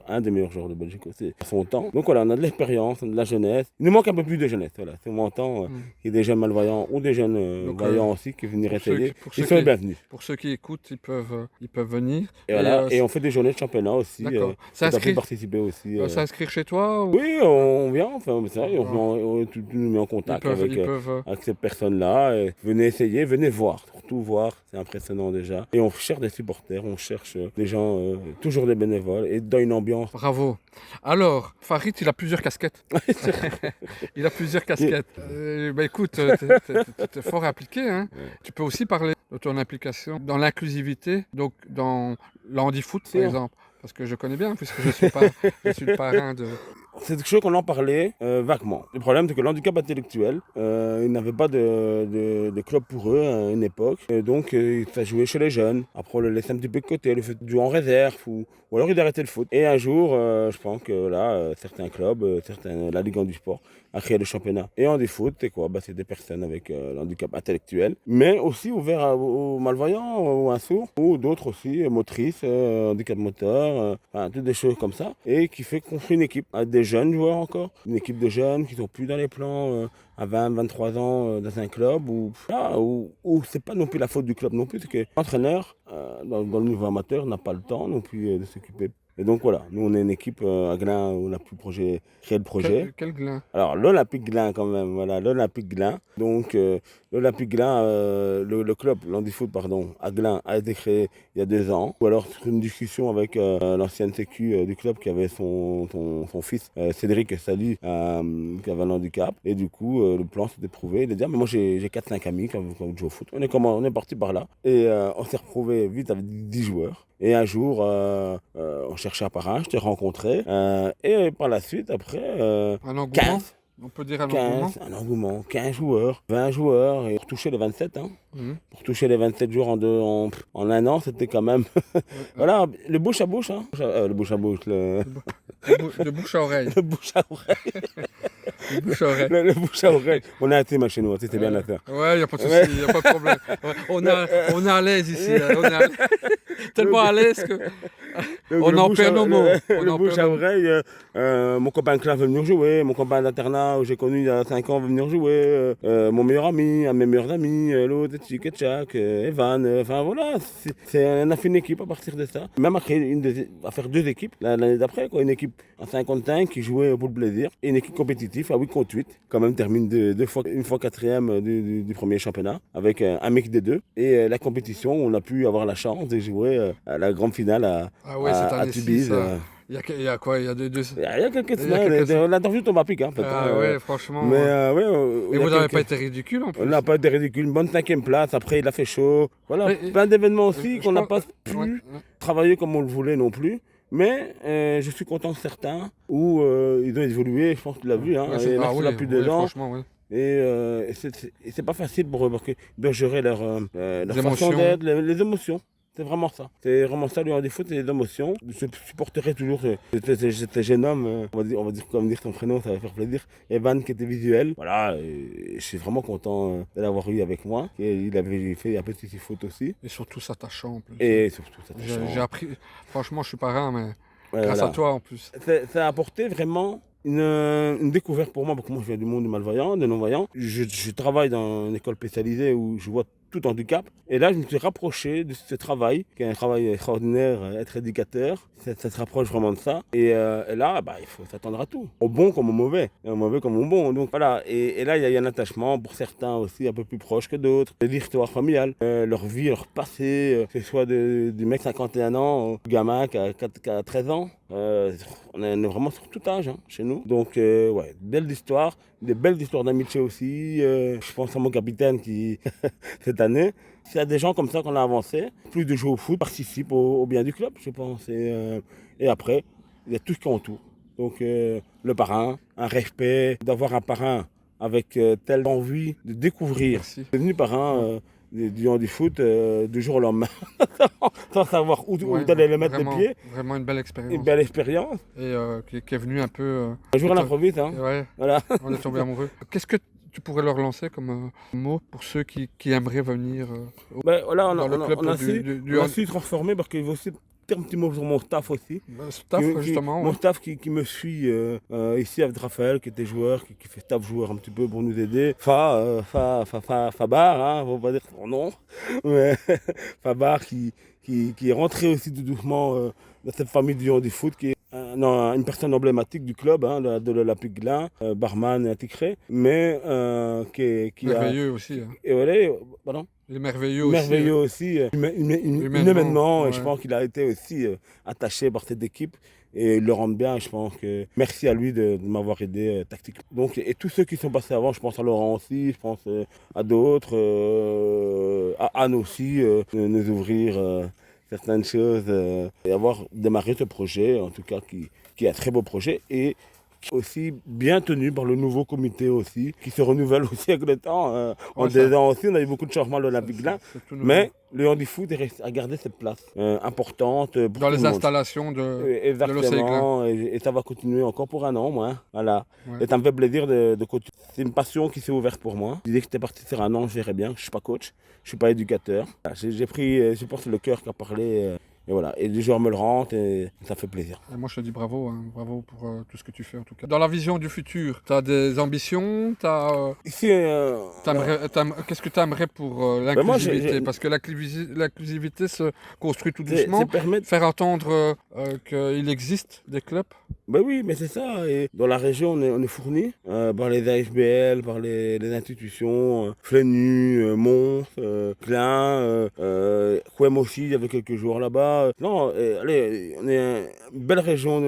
Speaker 2: un des meilleurs joueurs de Belgique aussi à son temps. Donc voilà, on a de l'expérience, on a de la jeunesse. Il nous manque un peu plus de jeunesse. Voilà. C'est mon temps qu'il y ait des jeunes malvoyants ou des jeunes voyants aussi qui viennent essayer. Ils sont les bienvenus.
Speaker 1: Pour ceux qui écoutent, ils peuvent venir.
Speaker 2: Et voilà, et on fait des journées de championnat aussi.
Speaker 1: Ça
Speaker 2: pu participer aussi.
Speaker 1: S'inscrire chez toi ou...
Speaker 2: Oui, on vient, enfin, c'est vrai, on nous met en contact avec ces personnes-là. Venez essayer, venez voir, surtout voir, c'est impressionnant déjà. Et on cherche des supporters, on cherche des gens, toujours des bénévoles et dans une ambiance.
Speaker 1: Bravo. Alors, Farid, il a plusieurs casquettes. Il a plusieurs casquettes. Écoute, tu es fort impliqué. Hein. Ouais. Tu peux aussi parler de ton implication dans l'inclusivité, donc dans le handifoot, par exemple. Parce que je connais bien, puisque je suis le parrain de...
Speaker 2: C'est quelque chose qu'on en parlait vaguement. Le problème, c'est que l'handicap intellectuel, ils n'avaient pas de club pour eux à une époque. Et donc, ça jouait chez les jeunes. Après, on le laissait un petit peu de côté, le fait de jouer en réserve, ou alors il arrêtait le foot. Et un jour, je pense que là, certains clubs, la Ligue du sport, a créé le championnat. Et en foot, c'est quoi? C'est des personnes avec l'handicap intellectuel, mais aussi ouvert aux malvoyants, ou à sourds, ou d'autres aussi, motrices, handicap moteur, enfin, toutes des choses comme ça. Et qui fait qu'on fait une équipe avec des jeunes joueurs encore, une équipe de jeunes qui sont plus dans les plans à 20, 23 ans dans un club où c'est pas non plus la faute du club non plus, c'est que l'entraîneur dans le niveau amateur n'a pas le temps non plus de s'occuper. Et donc voilà, nous on est une équipe à Glun où on a pu créer le projet.
Speaker 1: Quel Glun?
Speaker 2: Alors l'Olympique Glun quand même, voilà, l'Olympique Glun. Donc l'Olympique Glun, le club, l'handifoot pardon, à Glun a été créé il y a 2 ans. Ou alors sur une discussion avec l'ancienne sécu du club qui avait son fils Cédric Sali qui avait un handicap. Et du coup le plan s'était prouvé. Il a dit mais moi j'ai 4-5 amis qui jouent au foot. On est parti par là. Et on s'est retrouvé vite avec 10 joueurs. Et un jour, on cherchait un parrain, je t'ai rencontré. Et par la suite, après,
Speaker 1: Un engouement?
Speaker 2: 15.
Speaker 1: On peut dire un engouement?
Speaker 2: Un engouement, 15 joueurs, 20 joueurs, et pour toucher les 27, hein. Pour toucher les 27 jours en un an, c'était quand même... Voilà, le bouche à bouche, hein. Le bouche à bouche,
Speaker 1: De bouche à oreille.
Speaker 2: le bouche à oreille.
Speaker 1: De bouche à oreille.
Speaker 2: Le bouche à oreille. On a intime chez nous, c'était bien la faire.
Speaker 1: Ouais, il n'y a pas de souci, il n'y a pas de problème. Ouais, on est à l'aise ici. Là. On est à l'aise. Tellement à l'aise que... on en perd nos mots.
Speaker 2: Le bouche à oreille, mon copain Claire veut venir jouer, mon copain d'internat que j'ai connu il y a 5 ans veut venir jouer, mon meilleur ami, un de mes meilleurs amis, l'autre, Tchak, Evan, enfin voilà, on a fait une équipe à partir de ça. Même à faire 2 équipes l'année d'après, quoi, une équipe en 55 qui jouait pour le plaisir, et une équipe compétitive à 8 contre 8, quand même termine une fois 4e du premier championnat, avec un mix des 2. Et la compétition, on a pu avoir la chance de jouer à la grande finale à Tubize.
Speaker 1: Il y a quoi? Il y a deux...
Speaker 2: Il y a quelques semaines, l'interview tombe à pic. Hein,
Speaker 1: ouais, franchement.
Speaker 2: Mais,
Speaker 1: et vous n'avez pas été ridicule en plus?
Speaker 2: On n'a pas été ridicule. Une bonne 5e place. Après, il a fait chaud. Voilà, plein d'événements aussi qu'on n'a pas pu travailler comme on le voulait non plus. Mais je suis content de certains où ils ont évolué. Je pense que tu l'as vu. Hein, et là, il a plus de ans. Et c'est pas facile pour eux parce qu'ils doivent gérer leur façon d'être, les émotions. C'est vraiment ça. C'est vraiment ça, le handifoot, c'est les émotions. Je supporterai toujours cet jeune homme, on va dire comme dire ton prénom, ça va faire plaisir. Evan qui était visuel. Voilà, je suis vraiment content de l'avoir eu avec moi. Et il avait fait un petit foot aussi.
Speaker 1: Et surtout s'attachant en plus.
Speaker 2: Et surtout s'attachant.
Speaker 1: J'ai appris, franchement, je suis parrain, mais grâce à toi en plus.
Speaker 2: Ça a apporté vraiment une découverte pour moi, parce que moi je viens du monde du malvoyant, des non-voyants. Je travaille dans une école spécialisée où je vois tout handicap. Et là, je me suis rapproché de ce travail, qui est un travail extraordinaire, être éducateur. Ça se rapproche vraiment de ça. Et là, il faut s'attendre à tout. Au bon comme au mauvais. Au mauvais comme au bon. Donc voilà. Et là, il y a un attachement pour certains aussi un peu plus proche que d'autres. L'histoire familiale, leur vie, leur passé, que ce soit du mec 51 ans, du gamin qui a 13 ans. On est vraiment sur tout âge chez nous. Donc, ouais, belles histoires. Des belles histoires d'amitié aussi. Je pense à mon capitaine qui, cette année, s'il y a des gens comme ça qu'on a avancé, plus de jouer au foot, participent au bien du club, je pense. Et après, il y a tout ce qui entoure. Donc, le parrain, un respect, d'avoir un parrain avec telle envie de découvrir.
Speaker 1: Merci.
Speaker 2: Devenu parrain du handifoot du jour au lendemain, sans savoir où d'aller le mettre les pieds.
Speaker 1: Vraiment une belle expérience.
Speaker 2: Une belle expérience.
Speaker 1: Et qui est venue un peu...
Speaker 2: un jour à l'improviste, hein.
Speaker 1: Ouais,
Speaker 2: voilà.
Speaker 1: On est tombé amoureux. Qu'est-ce que tu pourrais leur lancer comme mot pour ceux qui aimeraient venir
Speaker 2: voilà,
Speaker 1: dans le club
Speaker 2: on a su transformer parce qu'il faut aussi un petit mot sur mon staff aussi. Mon staff qui me suit ici avec Raphaël qui était joueur, qui fait staff joueur un petit peu pour nous aider. Fabar, hein, on va pas dire son nom, mais Fabar qui est rentré aussi tout doucement dans cette famille du handifoot qui est une personne emblématique du club, hein, de l'Olympique Glun, barman intégré, mais qui
Speaker 1: merveilleux aussi. Hein.
Speaker 2: Et voilà, pardon.
Speaker 1: Il est merveilleux
Speaker 2: aussi. Humainement, et je pense qu'il a été aussi attaché par cette équipe. Et il le rend bien, je pense que merci à lui de m'avoir aidé tactiquement. Donc, et tous ceux qui sont passés avant, je pense à Laurent aussi, je pense à d'autres, à Anne aussi, de nous ouvrir certaines choses et avoir démarré ce projet, en tout cas qui est un très beau projet et aussi bien tenu par le nouveau comité aussi, qui se renouvelle aussi avec le temps. En
Speaker 1: Ouais,
Speaker 2: 2 ans aussi, on a eu beaucoup de changements à l'Olympique là.
Speaker 1: c'est tout nouveau.
Speaker 2: Mais le handi-foot a gardé cette place importante pour
Speaker 1: Dans
Speaker 2: tout
Speaker 1: les
Speaker 2: le monde.
Speaker 1: installations de l'Océglin.
Speaker 2: Exactement, et ça va continuer encore pour 1 an, moi. Voilà.
Speaker 1: Ouais.
Speaker 2: Et ça me fait plaisir de continuer. C'est une passion qui s'est ouverte pour moi. Je disais que j'étais parti sur 1 an, je verrais bien. Je ne suis pas coach, je ne suis pas éducateur. Voilà, j'ai pris, je pense, le cœur qui a parlé. Et voilà. Et les joueurs me le rendent et ça fait plaisir.
Speaker 1: Et moi, je te dis bravo, hein, bravo pour tout ce que tu fais en tout cas. Dans la vision du futur, tu as des ambitions,
Speaker 2: Ici,
Speaker 1: qu'est-ce que tu aimerais pour
Speaker 2: Ben moi,
Speaker 1: l'inclusivité? Parce que l'inclusivité se construit tout
Speaker 2: c'est
Speaker 1: doucement.
Speaker 2: permettre.
Speaker 1: Faire entendre qu'il existe des clubs.
Speaker 2: Ben oui, mais c'est ça. Et dans la région, on est fourni par les AFBL, par les institutions, Flenu, Mons, Klein, Kouem aussi, il y avait quelques joueurs là-bas. Non, allez, on est une belle région.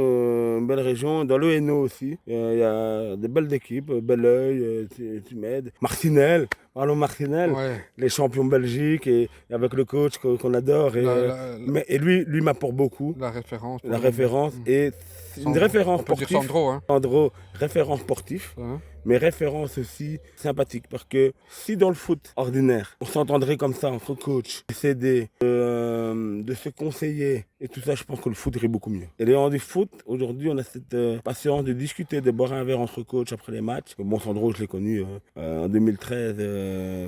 Speaker 2: Dans le Hainaut aussi, il y a des belles équipes, Belleuil, Tumed, Marcinelle. Parlons Marcinelle,
Speaker 1: Ouais.
Speaker 2: les champions de Belgique et avec le coach qu'on adore. Et lui m'apporte beaucoup.
Speaker 1: La référence.
Speaker 2: La référence. Et c'est une
Speaker 1: Sandro.
Speaker 2: référence
Speaker 1: On peut dire
Speaker 2: sportive.
Speaker 1: Sandro, hein.
Speaker 2: Sandro, référence sportif,
Speaker 1: Hein.
Speaker 2: mais référence aussi sympathique. Parce que si dans le foot ordinaire, on s'entendrait comme ça entre coach, de s'aider, de se conseiller et tout ça, je pense que le foot irait beaucoup mieux. Et les handi-foot, aujourd'hui, on a cette patience de discuter, de boire un verre entre coachs après les matchs. Bon, Sandro, je l'ai connu en 2013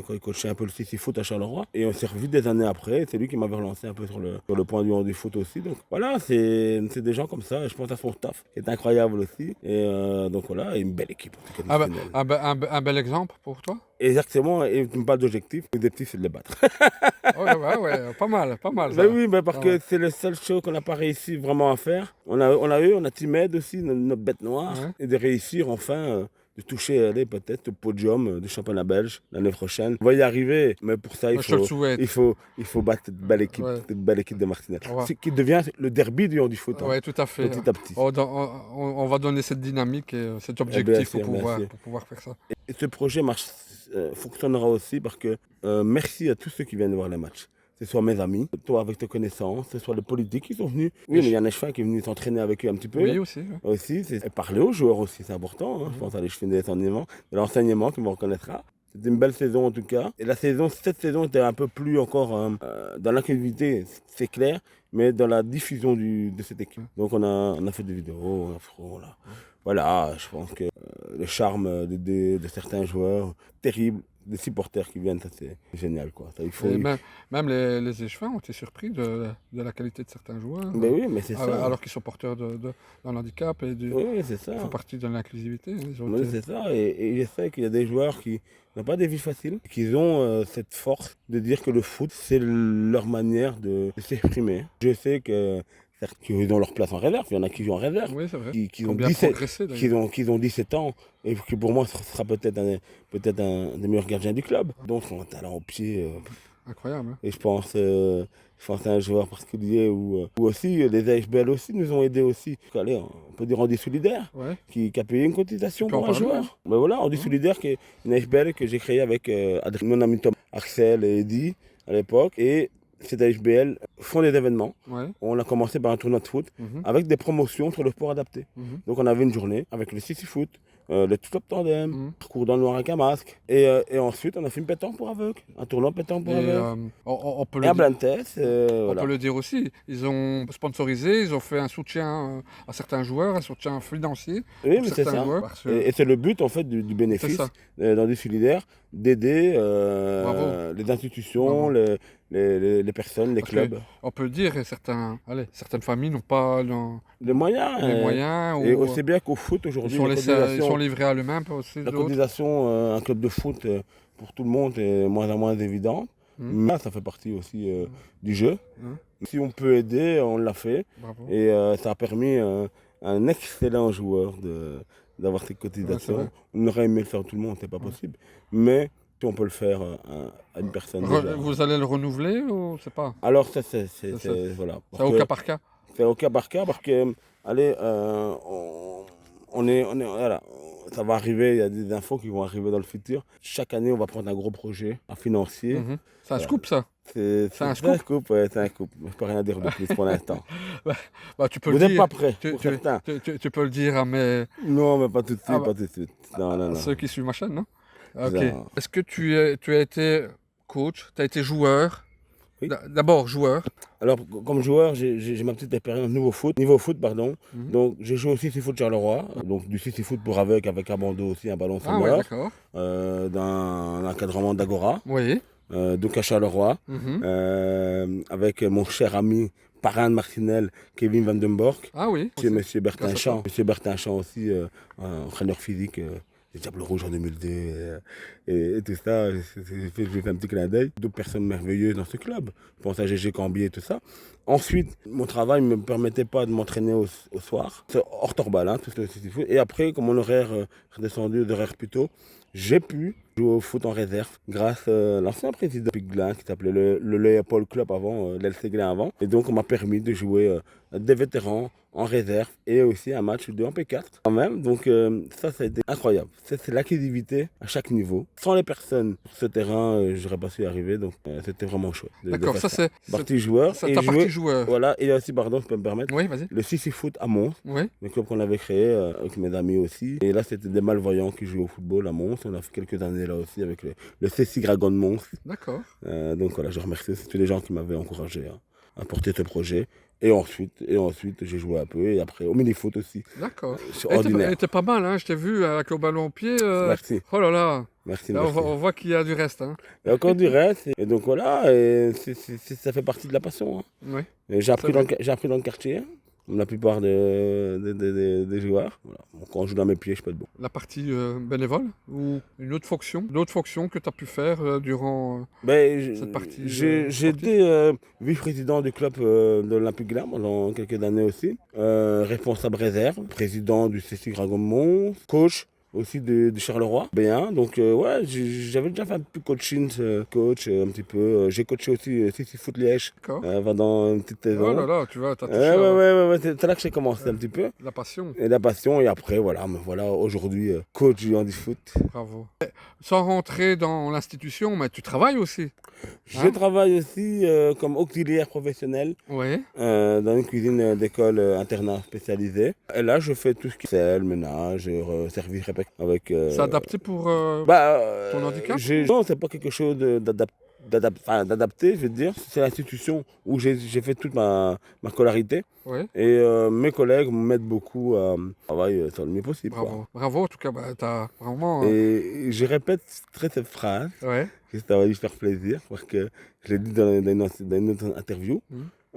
Speaker 2: quand il coachait un peu le CC Foot à Charleroi. Et on s'est revu des années après. C'est lui qui m'avait relancé un peu sur le point du handi-foot aussi. Donc voilà, c'est des gens comme ça. Je pense à son staff, qui est incroyable aussi. Et donc voilà, et une belle équipe. En tout cas,
Speaker 1: Un bel exemple pour toi?
Speaker 2: Exactement, et tu me parles d'objectif. L'objectif, c'est de les battre.
Speaker 1: Ouais, pas mal, pas mal. Ça.
Speaker 2: Ben oui, mais parce
Speaker 1: Ah
Speaker 2: que
Speaker 1: ouais.
Speaker 2: c'est le seul show qu'on n'a pas réussi vraiment à faire. On a Timed aussi, notre bête noire,
Speaker 1: Ouais.
Speaker 2: et de réussir enfin de toucher peut-être au podium du championnat belge l'année prochaine. On va y arriver, mais pour ça,
Speaker 1: Moi, je te le souhaite.
Speaker 2: il faut battre cette belle équipe,
Speaker 1: Ouais.
Speaker 2: cette belle équipe de Martinez.
Speaker 1: Ouais.
Speaker 2: C'est qui devient le derby du handi-foot,
Speaker 1: Ouais, tout à fait.
Speaker 2: petit à petit.
Speaker 1: On va donner cette dynamique et cet
Speaker 2: bien
Speaker 1: objectif
Speaker 2: sûr, bien sûr.
Speaker 1: pour pouvoir faire ça.
Speaker 2: Et ce projet fonctionnera aussi parce que merci à tous ceux qui viennent voir les matchs. Que ce soit mes amis, toi avec tes connaissances, que ce soit les politiques qui sont venus. Oui, mais il y a un échevin qui est venu s'entraîner avec eux un petit peu.
Speaker 1: Oui, aussi. Ouais.
Speaker 2: Aussi, et parler aux joueurs aussi, c'est important. Je pense à l'échevin de l'enseignement qui me reconnaîtra. C'était une belle saison en tout cas. Et cette saison était un peu plus encore dans l'inclusivité, c'est clair, mais dans la diffusion de cette équipe. Donc on a fait des vidéos, voilà, je pense que le charme de certains joueurs, terrible, des supporters qui viennent, ça c'est génial quoi. Ça,
Speaker 1: Et même les échevins ont été surpris de la qualité de certains joueurs.
Speaker 2: Ben oui, mais c'est ça.
Speaker 1: Alors qu'ils sont porteurs d'un handicap et
Speaker 2: Oui, c'est ça.
Speaker 1: font partie de l'inclusivité.
Speaker 2: Oui, c'est ça. Et je sais qu'il y a des joueurs qui n'ont pas des vies faciles, qui ont cette force de dire que le foot, c'est leur manière de s'exprimer. Je sais que certains ont leur place en réserve, il y en a qui jouent en réserve,
Speaker 1: Oui, c'est vrai.
Speaker 2: qui ont
Speaker 1: bien
Speaker 2: 17,
Speaker 1: progressé, d'ailleurs.
Speaker 2: qui ont 17 ans, et qui pour moi sera peut-être un des meilleurs gardiens du club. Donc son talent au pied.
Speaker 1: Incroyable. Hein.
Speaker 2: Et je pense à un joueur particulier ou aussi les AFBL aussi nous ont aidés aussi. Allez, on peut dire Handi Solidaire,
Speaker 1: Ouais.
Speaker 2: qui a payé une cotisation
Speaker 1: Tu peux
Speaker 2: pour
Speaker 1: en
Speaker 2: un
Speaker 1: parler,
Speaker 2: joueur. Ben voilà, Handi Solidaire, qui est une AFBL que j'ai créée avec mon ami Tom, Axel et Eddy à l'époque. Et cette AFBL font des événements.
Speaker 1: Ouais.
Speaker 2: On a commencé par un tournoi de foot avec des promotions sur le sport adapté. Donc on avait une journée avec le CC Foot, le Top Tandem, parcours dans le noir avec un masque. Et ensuite, on a fait une pétanque pour aveugles, un tournoi pétanque pour aveugles.
Speaker 1: On peut
Speaker 2: Et à Blantes,
Speaker 1: on peut le dire aussi, ils ont sponsorisé, ils ont fait un soutien à certains joueurs, un soutien financier
Speaker 2: Oui,
Speaker 1: pour
Speaker 2: mais c'est
Speaker 1: certains
Speaker 2: ça.
Speaker 1: joueurs. parce que-
Speaker 2: Et c'est le but en fait du bénéfice
Speaker 1: ça.
Speaker 2: dans des solidaires, d'aider
Speaker 1: Bravo.
Speaker 2: les institutions,
Speaker 1: Bravo.
Speaker 2: les personnes, les
Speaker 1: Parce que
Speaker 2: clubs.
Speaker 1: on peut le dire, et certaines familles n'ont pas
Speaker 2: Les moyens.
Speaker 1: les moyens.
Speaker 2: Et
Speaker 1: ou
Speaker 2: aussi bien qu'au foot
Speaker 1: ils
Speaker 2: aujourd'hui,
Speaker 1: sont,
Speaker 2: la
Speaker 1: ils sont livrés à eux-mêmes aussi.
Speaker 2: la
Speaker 1: d'autres.
Speaker 2: cotisation, un club de foot pour tout le monde est moins en moins évidente. Mais ça fait partie aussi du jeu. Si on peut aider, on l'a fait.
Speaker 1: Bravo.
Speaker 2: Et ça a permis à un excellent joueur d'avoir ces
Speaker 1: Ouais, c'est
Speaker 2: cotisations.
Speaker 1: vrai.
Speaker 2: On aurait aimé le faire tout le monde, c'est pas possible. Mais si on peut le faire à une personne. déjà.
Speaker 1: Vous allez le renouveler ou c'est pas?
Speaker 2: Alors ça, c'est voilà.
Speaker 1: C'est au cas par cas.
Speaker 2: C'est au cas par cas parce que, allez, Voilà, ça va arriver, il y a des infos qui vont arriver dans le futur. Chaque année, on va prendre un gros projet, un financier.
Speaker 1: Mhm. C'est un
Speaker 2: Voilà.
Speaker 1: scoop, ça.
Speaker 2: C'est
Speaker 1: un
Speaker 2: un
Speaker 1: scoop.
Speaker 2: scoop, ouais, c'est un scoop. Je peux rien dire de plus pour l'instant.
Speaker 1: Bah, tu peux
Speaker 2: Vous
Speaker 1: le
Speaker 2: n'êtes
Speaker 1: dire.
Speaker 2: pas prêts,
Speaker 1: Tu,
Speaker 2: pour
Speaker 1: tu-
Speaker 2: certains.
Speaker 1: tu peux le dire à
Speaker 2: Non, mais pas tout de
Speaker 1: Ah,
Speaker 2: suite,
Speaker 1: bah,
Speaker 2: pas tout de suite. Non, non, non.
Speaker 1: ceux qui suivent ma chaîne, non? Ok.
Speaker 2: Non.
Speaker 1: Est-ce que tu as été coach, tu as été joueur?
Speaker 2: Oui.
Speaker 1: D'abord joueur.
Speaker 2: Alors, comme joueur, j'ai ma petite expérience niveau foot, pardon.
Speaker 1: Mhm.
Speaker 2: Donc, j'ai joué au 6 foot Charleroi. Donc, du 6 foot pour avec un bandeau aussi, un ballon
Speaker 1: Ah ouais,
Speaker 2: sonore.
Speaker 1: d'accord.
Speaker 2: Dans un encadrement d'Agora.
Speaker 1: Oui.
Speaker 2: Donc, à Charleroi.
Speaker 1: Mhm.
Speaker 2: Avec mon cher ami, parrain de Martinel, Kevin Van Den Borg.
Speaker 1: Ah oui.
Speaker 2: C'est
Speaker 1: aussi.
Speaker 2: Monsieur Bertin
Speaker 1: Grâce à
Speaker 2: Champ.
Speaker 1: toi.
Speaker 2: Monsieur Bertin Champ aussi, entraîneur physique. Les Diables Rouges en 2002 et tout ça, j'ai fait un petit clin d'œil. D'autres personnes merveilleuses dans ce club. Je pense à GG Cambier et tout ça. Ensuite, mon travail ne me permettait pas de m'entraîner au soir. C'est hors torbal, hein, tout ce qu'il faut. Et après, comme mon horaire redescendu d'horaire plus tôt, j'ai pu jouer au foot en réserve grâce à l'ancien président Piglin qui s'appelait le Léopold Club avant, l'LC Glin avant. Et donc, on m'a permis de jouer des vétérans en réserve et aussi un match de 1P4 quand même. Donc ça a été incroyable. C'est l'activité à chaque niveau. Sans les personnes sur ce terrain, j'aurais pas su y arriver. Donc c'était vraiment chouette.
Speaker 1: D'accord, ça c'est
Speaker 2: partie joueur.
Speaker 1: ça
Speaker 2: Et
Speaker 1: ta
Speaker 2: jouer,
Speaker 1: partie joueur.
Speaker 2: voilà, et aussi, pardon, je peux me permettre,
Speaker 1: Oui, vas-y.
Speaker 2: le 6 foot à Mons,
Speaker 1: Oui.
Speaker 2: le club qu'on avait créé avec mes amis aussi. Et là, c'était des malvoyants qui jouaient au football à Mons. On a fait quelques années là aussi avec le CC Dragon de Mons.
Speaker 1: D'accord.
Speaker 2: Donc voilà, je remercie tous les gens qui m'avaient encouragé à porter ce projet. Et ensuite, j'ai joué un peu. Et après, au mini-foot aussi.
Speaker 1: D'accord.
Speaker 2: C'est
Speaker 1: Et
Speaker 2: ordinaire.
Speaker 1: t'es pas mal, hein. Je t'ai vu avec le ballon au pied.
Speaker 2: Merci.
Speaker 1: Oh là là.
Speaker 2: Merci,
Speaker 1: Là,
Speaker 2: merci.
Speaker 1: on voit qu'il y a du reste, hein.
Speaker 2: Il y a encore du reste. Et donc voilà, et ça fait partie de la passion. Hein.
Speaker 1: Oui.
Speaker 2: Et j'ai appris dans le quartier, comme la plupart des joueurs. Voilà. Donc, quand je joue dans mes pieds, je peux être bon.
Speaker 1: La partie bénévole ou une autre fonction que tu as pu faire durant cette partie
Speaker 2: J'ai
Speaker 1: sportive.
Speaker 2: été vice-président du club de l'Olympique Glam pendant quelques années aussi. Responsable réserve, président du CC Dragon coach aussi de Charleroi, B1. Donc ouais, j'avais déjà fait un peu coaching, coach un petit peu. J'ai coaché aussi 6 foot Liège
Speaker 1: D'accord.
Speaker 2: pendant une petite saison.
Speaker 1: Oh là là, tu vois, t'as touché
Speaker 2: Ouais, c'est là que j'ai commencé un petit peu.
Speaker 1: la passion.
Speaker 2: Et la passion, et après, voilà, me voilà aujourd'hui coach du handifoot.
Speaker 1: Bravo. Sans rentrer dans l'institution, mais tu travailles aussi.
Speaker 2: Je travaille aussi comme auxiliaire professionnel
Speaker 1: Oui.
Speaker 2: dans une cuisine d'école internat spécialisée. Et là, je fais tout ce qui est sel, ménage, service répète avec.
Speaker 1: C'est adapté pour ton handicap?
Speaker 2: Non, c'est pas quelque chose d'adapté, je veux dire. C'est l'institution où j'ai fait toute ma scolarité.
Speaker 1: Oui.
Speaker 2: Et mes collègues m'aident beaucoup à travailler sur le mieux possible.
Speaker 1: Bravo.
Speaker 2: Quoi.
Speaker 1: Bravo, en tout cas, t'as vraiment.
Speaker 2: Et je répète très cette phrase,
Speaker 1: Ouais.
Speaker 2: que ça va lui faire plaisir, parce que je l'ai dit dans une autre interview.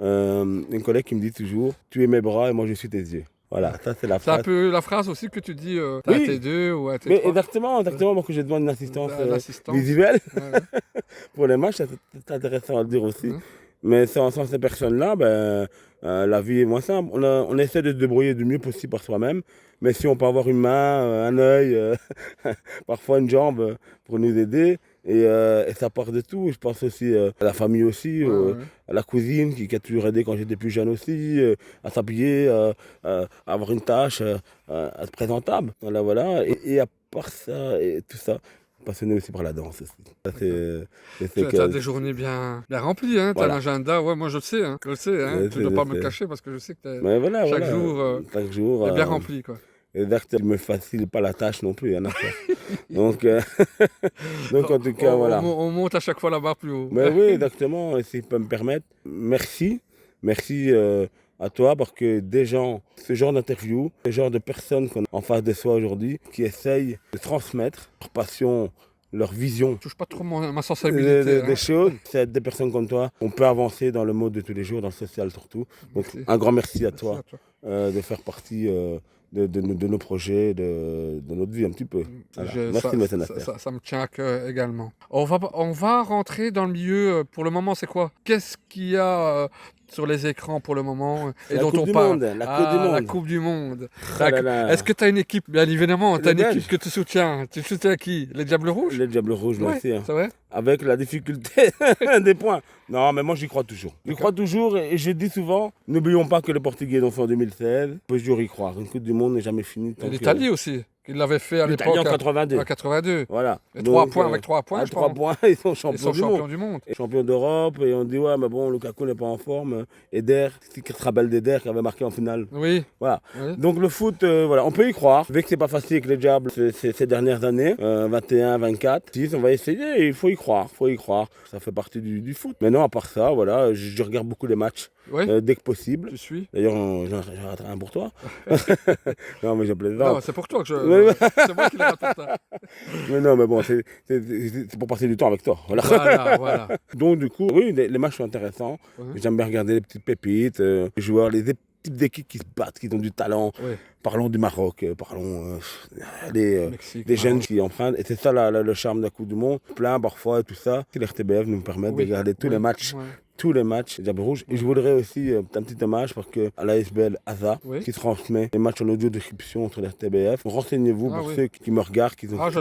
Speaker 2: Un collègue qui me dit toujours « Tu es mes bras et moi je suis tes yeux ». Voilà, ça c'est la
Speaker 1: C'est un
Speaker 2: phrase.
Speaker 1: peu la phrase aussi que tu dis à
Speaker 2: Oui.
Speaker 1: T2 ou à
Speaker 2: Mais
Speaker 1: T3.
Speaker 2: exactement, moi que j'ai besoin d'une assistance
Speaker 1: L'assistance.
Speaker 2: visuelle
Speaker 1: Ouais.
Speaker 2: pour les matchs, c'est intéressant à le dire aussi.
Speaker 1: Mhm.
Speaker 2: Mais sans ces personnes-là, la vie est moins simple. On essaie de se débrouiller du mieux possible par soi-même, mais si on peut avoir une main, un œil, parfois une jambe pour nous aider, et ça part de tout. Je pense aussi à la famille aussi,
Speaker 1: Ouais.
Speaker 2: à la cousine qui a toujours aidé quand j'étais plus jeune aussi, à s'habiller, à avoir une tâche, à être présentable. Voilà. Et à part ça et tout ça, passionné aussi par la danse aussi. Ça,
Speaker 1: Tu as des journées bien remplies, hein. Tu as
Speaker 2: Voilà.
Speaker 1: un agenda, ouais, moi je le sais, hein. Je le sais, hein.
Speaker 2: Ouais,
Speaker 1: Tu ne dois pas me le cacher parce que je sais que
Speaker 2: Mais voilà,
Speaker 1: chaque jour
Speaker 2: chaque jour
Speaker 1: est bien rempli, quoi.
Speaker 2: et d'acte ne me facilite pas la tâche non plus. Hein, donc, donc en tout cas, voilà.
Speaker 1: On monte à chaque fois la barre plus haut.
Speaker 2: Mais oui, exactement, et si je peux me permettre, merci. Merci à toi parce que des gens, ce genre d'interview, ce genre de personnes qu'on a en face de soi aujourd'hui, qui essayent de transmettre leur passion, leur vision
Speaker 1: Touche pas trop ma sensibilité.
Speaker 2: des choses, c'est des personnes comme toi. On peut avancer dans le mode de tous les jours, dans le social surtout. Donc
Speaker 1: Merci.
Speaker 2: un grand merci à
Speaker 1: Merci
Speaker 2: toi
Speaker 1: à toi.
Speaker 2: de faire partie de nos projets, de notre vie un petit peu. Voilà. Merci, M. Nasser.
Speaker 1: Ça me tient à cœur également. On va rentrer dans le milieu. Pour le moment, c'est quoi? Qu'est-ce qui a sur les écrans pour le moment et
Speaker 2: La
Speaker 1: dont
Speaker 2: Coupe
Speaker 1: on
Speaker 2: du
Speaker 1: parle?
Speaker 2: Monde, la Coupe du
Speaker 1: La
Speaker 2: Monde.
Speaker 1: Coupe du Monde.
Speaker 2: Ah là là.
Speaker 1: Est-ce que tu as une équipe? Bien évidemment, tu as
Speaker 2: Les
Speaker 1: une équipe
Speaker 2: Belges.
Speaker 1: que tu soutiens. Tu soutiens qui? Les Diables Rouges?
Speaker 2: Les Diables Rouges,
Speaker 1: Ouais,
Speaker 2: merci. Hein.
Speaker 1: c'est vrai?
Speaker 2: Avec la difficulté des points. Non, mais moi j'y crois toujours. J'y
Speaker 1: D'accord.
Speaker 2: crois toujours et je dis souvent, n'oublions pas que les Portugais l'ont fait en 2016. On peut toujours y croire. Une Coupe du Monde n'est jamais finie. tant
Speaker 1: Et
Speaker 2: que-
Speaker 1: l'Italie aussi, qui l'avait fait à
Speaker 2: L'Italie
Speaker 1: l'époque
Speaker 2: en 82.
Speaker 1: à 82.
Speaker 2: Voilà.
Speaker 1: Et
Speaker 2: Donc,
Speaker 1: 3 points, avec 3 points,
Speaker 2: à
Speaker 1: je
Speaker 2: 3
Speaker 1: pense.
Speaker 2: points, ils sont
Speaker 1: Ils
Speaker 2: champions
Speaker 1: sont
Speaker 2: du
Speaker 1: champions
Speaker 2: monde.
Speaker 1: du monde.
Speaker 2: Et champions d'Europe et on dit ouais mais bon Lukaku n'est pas en forme. Eder, qui se rappelle d'Eder qui avait marqué en finale.
Speaker 1: Oui.
Speaker 2: Voilà.
Speaker 1: Oui.
Speaker 2: Donc le foot, voilà, on peut y croire. Vu que c'est pas facile avec les Diables ces dernières années, 21, 24, 6, on va essayer et il faut y croire, Ça fait partie du foot. Mais non, à part ça, voilà, je regarde beaucoup les matchs
Speaker 1: Oui.
Speaker 2: dès que possible.
Speaker 1: Tu suis?
Speaker 2: D'ailleurs, j'en rate un pour toi. non, mais je
Speaker 1: Non,
Speaker 2: plaisante.
Speaker 1: c'est pour toi que je.
Speaker 2: Ouais.
Speaker 1: C'est moi qui l'ai raconté.
Speaker 2: Mais non, mais bon, c'est pour passer du temps avec toi. Voilà.
Speaker 1: Voilà.
Speaker 2: Donc du coup, oui, les matchs sont intéressants.
Speaker 1: Ouais.
Speaker 2: J'aime bien regarder les petites pépites, les joueurs, les petites équipes qui se battent, qui ont du talent.
Speaker 1: Oui.
Speaker 2: Parlons du Maroc, parlons des
Speaker 1: Mexique.
Speaker 2: jeunes qui empruntent. Et c'est ça le charme de la Coupe du Monde. Plein parfois et tout ça. L'RTBF nous permet de
Speaker 1: Oui.
Speaker 2: regarder tous les matchs.
Speaker 1: Ouais.
Speaker 2: Tous les matchs des Diables Rouges. Et je voudrais aussi un petit hommage parce que à l'ASBL ASA,
Speaker 1: Oui.
Speaker 2: qui transmet les matchs en audio description sur l'RTBF. Renseignez-vous
Speaker 1: Ah
Speaker 2: pour
Speaker 1: oui.
Speaker 2: ceux qui me regardent, qui ont
Speaker 1: Ah,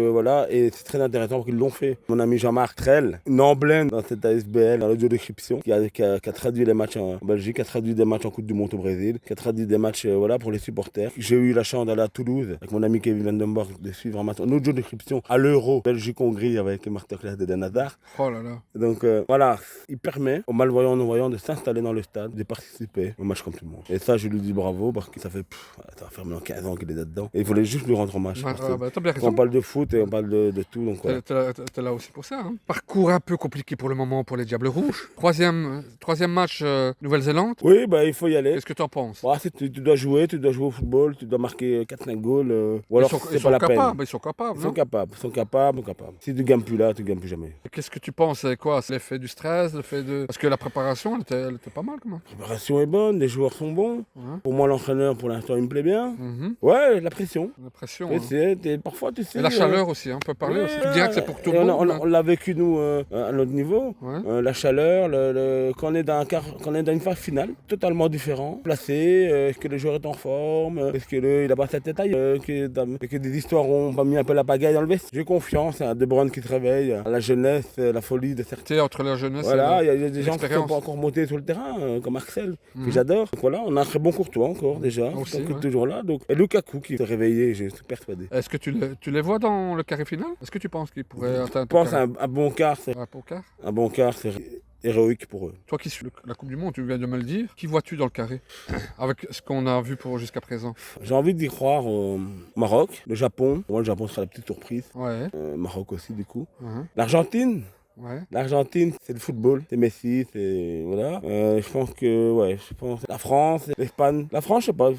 Speaker 2: voilà, et c'est très intéressant parce qu'ils l'ont fait. Mon ami Jean-Marc Trell, un emblème dans cette ASBL, dans l'audio description, qui a traduit les matchs en Belgique, qui a traduit des matchs en Coupe du Monde au Brésil, qui a traduit des matchs voilà, pour les supporters. J'ai eu la chance d'aller à Toulouse avec mon ami Kevin Vandenborg de suivre un match en audio description à l'Euro Belgique-Hongrie avec Masterclass de Dan Hazard.
Speaker 1: Oh là là.
Speaker 2: Donc voilà, il permet aux malvoyants, non-voyants de s'installer dans le stade, de participer au match comme tout le monde. Et ça, je lui dis bravo parce que ça fait ça va faire maintenant 15 ans qu'il est là-dedans. Et il fallait juste lui rendre hommage. parce que
Speaker 1: T'as bien
Speaker 2: on
Speaker 1: raison.
Speaker 2: parle de foot et on parle de tout. Donc, voilà.
Speaker 1: T'es là aussi pour ça. Hein. Parcours un peu compliqué pour le moment pour les Diables Rouges. Troisième match Nouvelle-Zélande.
Speaker 2: Oui, bah, il faut y aller.
Speaker 1: Qu'est-ce que tu en penses?
Speaker 2: Ouais, tu dois jouer au football, tu dois marquer 4-5 goals. Ou alors,
Speaker 1: Ils
Speaker 2: c'est
Speaker 1: sont
Speaker 2: pas la peine.
Speaker 1: capables, ils sont capables.
Speaker 2: Ils sont
Speaker 1: Non
Speaker 2: capables, ils sont capables. Si tu gagnes plus là, tu gagnes plus jamais.
Speaker 1: Et qu'est-ce que tu penses? C'est quoi? C'est l'effet du stress, l'effet de. Parce que la préparation, elle était pas mal quand même.
Speaker 2: La préparation est bonne, les joueurs sont bons.
Speaker 1: Ouais.
Speaker 2: Pour moi, l'entraîneur, pour l'instant, il me plaît bien.
Speaker 1: Mhm.
Speaker 2: Ouais, la pression.
Speaker 1: La pression.
Speaker 2: Et
Speaker 1: Hein.
Speaker 2: parfois, tu sais.
Speaker 1: Et la chaleur aussi, hein, on peut parler aussi. Tu dirais que c'est pour tout le
Speaker 2: Et
Speaker 1: monde.
Speaker 2: on l'a vécu, nous, à notre niveau.
Speaker 1: Ouais.
Speaker 2: La chaleur, quand on est dans une phase finale, totalement différent. Placé, est-ce que le joueur est en forme, est-ce qu'il a pas sa tête ailleurs, que des histoires ont pas mis un peu la pagaille dans le vestiaire. J'ai confiance à De Bruyne qui se réveille, à la jeunesse, la folie de certains.
Speaker 1: Tu sais, entre la jeunesse
Speaker 2: Voilà,
Speaker 1: et
Speaker 2: il y a des gens qui ne sont
Speaker 1: l'expérience.
Speaker 2: pas encore montés sur le terrain, comme Axel,
Speaker 1: Mhm.
Speaker 2: que j'adore. Donc voilà, on a un très bon Courtois encore déjà,
Speaker 1: Aussi,
Speaker 2: donc,
Speaker 1: ouais.
Speaker 2: toujours là. Donc, et Lukaku qui s'est réveillé, je suis persuadé.
Speaker 1: Est-ce que tu les vois dans le carré final? Est-ce que tu penses qu'ils pourraient atteindre
Speaker 2: Je pense
Speaker 1: le carré?
Speaker 2: un bon quart, c'est
Speaker 1: Ouais, pour le quart.
Speaker 2: un bon quart, c'est héroïque pour eux.
Speaker 1: Toi qui suis la Coupe du Monde, tu viens de me le dire. Qui vois-tu dans le carré? Avec ce qu'on a vu jusqu'à présent.
Speaker 2: J'ai envie d'y croire au Maroc, le Japon. Pour moi, le Japon sera la petite surprise.
Speaker 1: Ouais.
Speaker 2: Maroc aussi, du coup.
Speaker 1: Ouais.
Speaker 2: L'Argentine.
Speaker 1: Ouais.
Speaker 2: L'Argentine, c'est le football, c'est Messi, c'est voilà. Je pense que la France, l'Espagne. La France, je sais pas.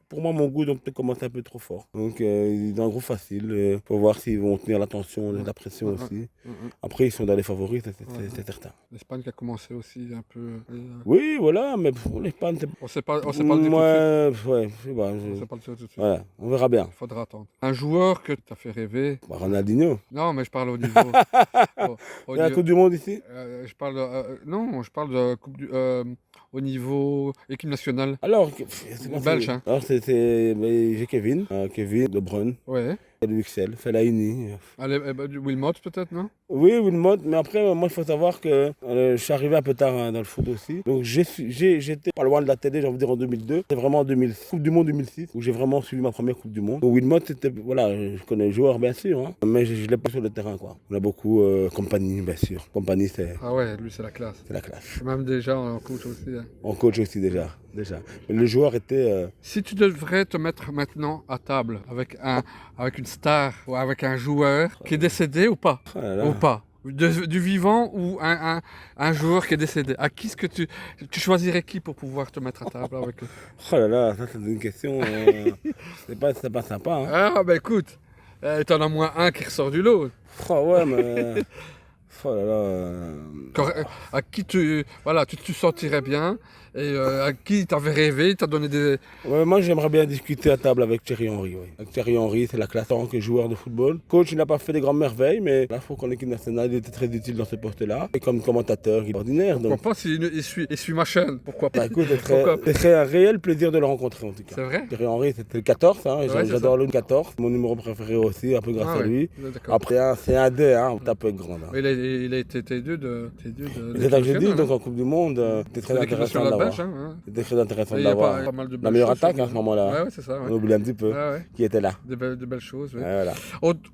Speaker 2: Pour moi, mon goût, donc peut-être commencer un peu trop fort. Donc, ils ont un groupe facile. Faut voir s'ils vont tenir l'attention, la pression aussi. Après, ils sont dans les favoris, c'est certain.
Speaker 1: L'Espagne qui a commencé aussi un peu.
Speaker 2: Oui, voilà, mais pour l'Espagne, c'est.
Speaker 1: On sait pas le dire tout de suite.
Speaker 2: Ouais, je sais pas.
Speaker 1: On sait pas le dire tout de suite.
Speaker 2: Voilà, on verra bien.
Speaker 1: Il faudra attendre. Un joueur que tu as fait rêver.
Speaker 2: Bah, Ronaldinho.
Speaker 1: Non, mais je parle au niveau.
Speaker 2: Il y a la Coupe du Monde ici.
Speaker 1: Je parle non, je parle de au niveau équipe nationale.
Speaker 2: Alors,
Speaker 1: Belge, hein.
Speaker 2: Alors, mais j'ai Kevin, De Bruyne,
Speaker 1: Ouais.
Speaker 2: Luxel, Fellaini.
Speaker 1: Allez, du Wilmot peut-être, non?
Speaker 2: Oui, Wilmot, mais après, moi, il faut savoir que je suis arrivé un peu tard dans le foot aussi. Donc, j'étais pas loin de la télé, j'ai envie de dire en 2002. C'est vraiment en 2006, Coupe du Monde 2006, où j'ai vraiment suivi ma première Coupe du Monde. Donc, Wilmot, c'était, voilà, je connais les joueurs, bien sûr, hein, mais je l'ai pas sur le terrain, quoi. On a beaucoup Compagnie, bien sûr. Compagnie, c'est
Speaker 1: Ah ouais, lui c'est la classe.
Speaker 2: la classe.
Speaker 1: Même déjà en coach aussi. Hein.
Speaker 2: En coach aussi, déjà. Mais le joueur était...
Speaker 1: Si tu devrais te mettre maintenant à table avec une star ou avec un joueur qui est décédé ou pas,
Speaker 2: oh là là.
Speaker 1: ou pas, du vivant ou un joueur qui est décédé, à qui est-ce que tu choisirais qui pour pouvoir te mettre à table avec eux?
Speaker 2: Oh là là, ça c'est une question... c'est pas sympa, hein.
Speaker 1: Ah bah écoute, t'en as moins un qui ressort du lot.
Speaker 2: Oh ouais, mais... Oh là là...
Speaker 1: À qui tu te sentirais bien Et à qui t'avais rêvé, t'as donné des...
Speaker 2: Ouais, moi, j'aimerais bien discuter à table avec Thierry Henry. Oui. Avec Thierry Henry, c'est la classe en tant que joueur de football. Coach, il n'a pas fait des grandes merveilles, mais là, il faut qu'en équipe nationale, il était très utile dans ce poste-là. Et comme commentateur, il est ordinaire.
Speaker 1: Pourquoi
Speaker 2: Donc,
Speaker 1: pas il suit ma chaîne, pourquoi pas?
Speaker 2: bah, écoute,
Speaker 1: Pourquoi
Speaker 2: ce serait un réel plaisir de le rencontrer en tout cas.
Speaker 1: C'est vrai?
Speaker 2: Thierry Henry, c'était le 14, hein, et
Speaker 1: Ouais, c'est
Speaker 2: j'adore
Speaker 1: ça.
Speaker 2: le 14. Mon numéro préféré aussi, un peu grâce
Speaker 1: Ah
Speaker 2: à
Speaker 1: ouais,
Speaker 2: lui.
Speaker 1: d'accord.
Speaker 2: Après, c'est un dé, hein, on tape grand. Hein.
Speaker 1: Mais il a été T2 de
Speaker 2: C'est ça que j'ai dit,
Speaker 1: nationale,
Speaker 2: donc
Speaker 1: hein.
Speaker 2: en Coupe du Monde, c'était très
Speaker 1: De l'équipe
Speaker 2: intéressant de
Speaker 1: nationale belge,
Speaker 2: l'avoir.
Speaker 1: hein.
Speaker 2: C'était très intéressant
Speaker 1: Et
Speaker 2: de
Speaker 1: il y a
Speaker 2: l'avoir.
Speaker 1: pas mal de
Speaker 2: La
Speaker 1: belles
Speaker 2: meilleure
Speaker 1: choses
Speaker 2: attaque
Speaker 1: sur
Speaker 2: à ce moment-là.
Speaker 1: Ouais, ouais, c'est ça.
Speaker 2: On
Speaker 1: Ouais.
Speaker 2: oublie un petit peu
Speaker 1: Ouais, ouais.
Speaker 2: qui était là.
Speaker 1: De belles choses, ouais.
Speaker 2: Ouais, voilà.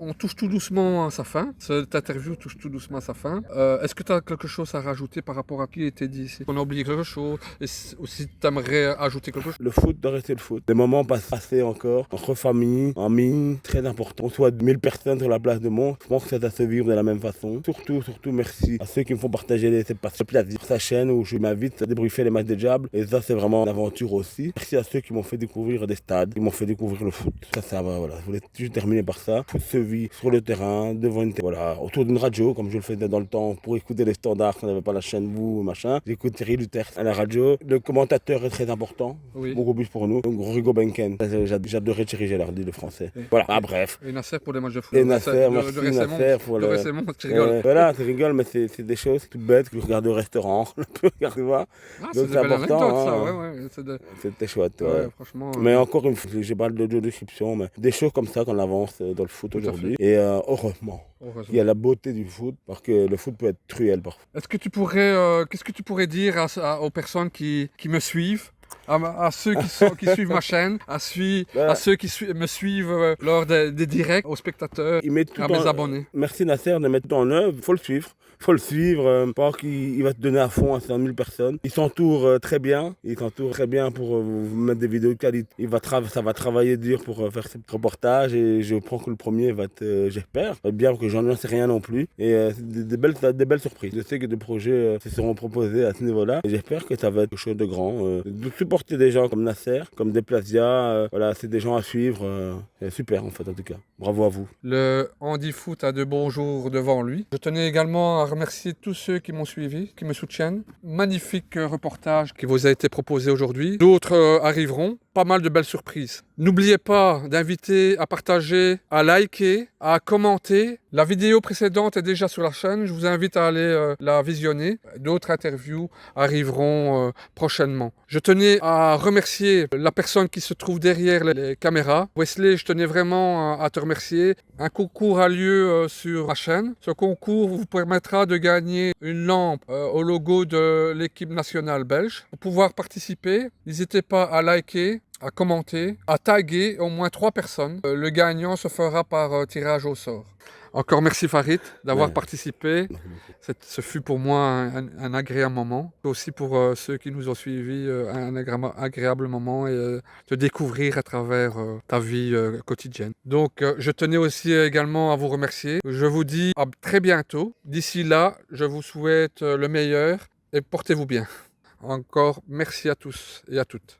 Speaker 1: On touche tout doucement à sa fin. Cette interview touche tout doucement à sa fin. Est-ce que tu as quelque chose à rajouter par rapport à qui était dit ici? On a oublié quelque chose? Et si tu aimerais ajouter quelque chose?
Speaker 2: Le foot doit rester le foot. Des moments passés encore entre familles, amis, très important. On soit 1000 personnes sur la place de Mons. Je pense que ça doit se vivre de la même façon. Surtout, merci à ceux qui me font partager ces plaisirs. Sa chaîne où je m'invite à débriefer les matchs de Diable. Et ça, c'est vraiment une aventure aussi. Merci à ceux qui m'ont fait découvrir des stades, qui m'ont fait découvrir le foot. Ça va, voilà. Je voulais juste terminer par ça. Foot se vit sur le terrain, devant voilà, autour d'une radio, comme je le faisais dans le temps, pour écouter les standards quand on n'avait pas la chaîne vous, machin. J'écoute Thierry Luther à la radio. Le commentateur est très important.
Speaker 1: Oui.
Speaker 2: Beaucoup plus pour nous. Donc, Rigo Benken. J'adorais Thierry Gélardi, le français. Oui. Voilà, bref.
Speaker 1: Et Nasser pour les matchs de foot.
Speaker 2: Et Nasser, merci Nasser pour le...
Speaker 1: tu rigoles.
Speaker 2: Voilà, tu rigoles, mais c'est des choses toutes bêtes que je regarde au restaurant. Tu vois.
Speaker 1: Ah,
Speaker 2: donc
Speaker 1: c'est important, ça,
Speaker 2: hein.
Speaker 1: ouais.
Speaker 2: C'était chouette.
Speaker 1: Ouais, franchement.
Speaker 2: Mais encore une fois, j'ai pas de description, mais des choses comme ça qu'on avance dans le foot aujourd'hui. Et heureusement, il y a la beauté du foot, parce que le foot peut être cruel parfois.
Speaker 1: Est-ce que tu pourrais, qu'est-ce que tu pourrais dire aux personnes qui me suivent? À ceux qui suivent ma chaîne, à ceux qui me suivent lors des directs, aux spectateurs, à mes abonnés.
Speaker 2: Merci Nasser de mettre tout en œuvre, il faut le suivre. Faut le suivre, pas qu'il va te donner à fond à 100 000 personnes. Il s'entoure très bien, pour vous mettre des vidéos de qualité. Ça va travailler dur pour faire ce reportage et je prends que le premier va être, j'espère, bien que j'en sais rien non plus. Et c'est des belles surprises. Je sais que des projets se seront proposés à ce niveau-là et j'espère que ça va être quelque chose de grand. De supporter des gens comme Nasser, comme Deplasia, voilà, c'est des gens à suivre. C'est super en fait en tout cas. Bravo à vous.
Speaker 1: Le Handi Foot a de bons jours devant lui. Je tenais également à remercier tous ceux qui m'ont suivi, qui me soutiennent. Magnifique reportage qui vous a été proposé aujourd'hui. D'autres arriveront. Pas mal de belles surprises. N'oubliez pas d'inviter à partager, à liker, à commenter. La vidéo précédente est déjà sur la chaîne. Je vous invite à aller la visionner. D'autres interviews arriveront prochainement. Je tenais à remercier la personne qui se trouve derrière les caméras. Wesley, je tenais vraiment à te remercier. Un concours a lieu sur ma chaîne. Ce concours vous permettra de gagner une lampe au logo de l'équipe nationale belge. Pour pouvoir participer, n'hésitez pas à liker, à commenter, à taguer au moins 3 personnes. Le gagnant se fera par tirage au sort. Encore merci Farid d'avoir participé. Ce fut pour moi un agréable moment. Aussi pour ceux qui nous ont suivis, un agréable moment et de découvrir à travers ta vie quotidienne. Donc je tenais aussi également à vous remercier. Je vous dis à très bientôt. D'ici là, je vous souhaite le meilleur et portez-vous bien. Encore merci à tous et à toutes.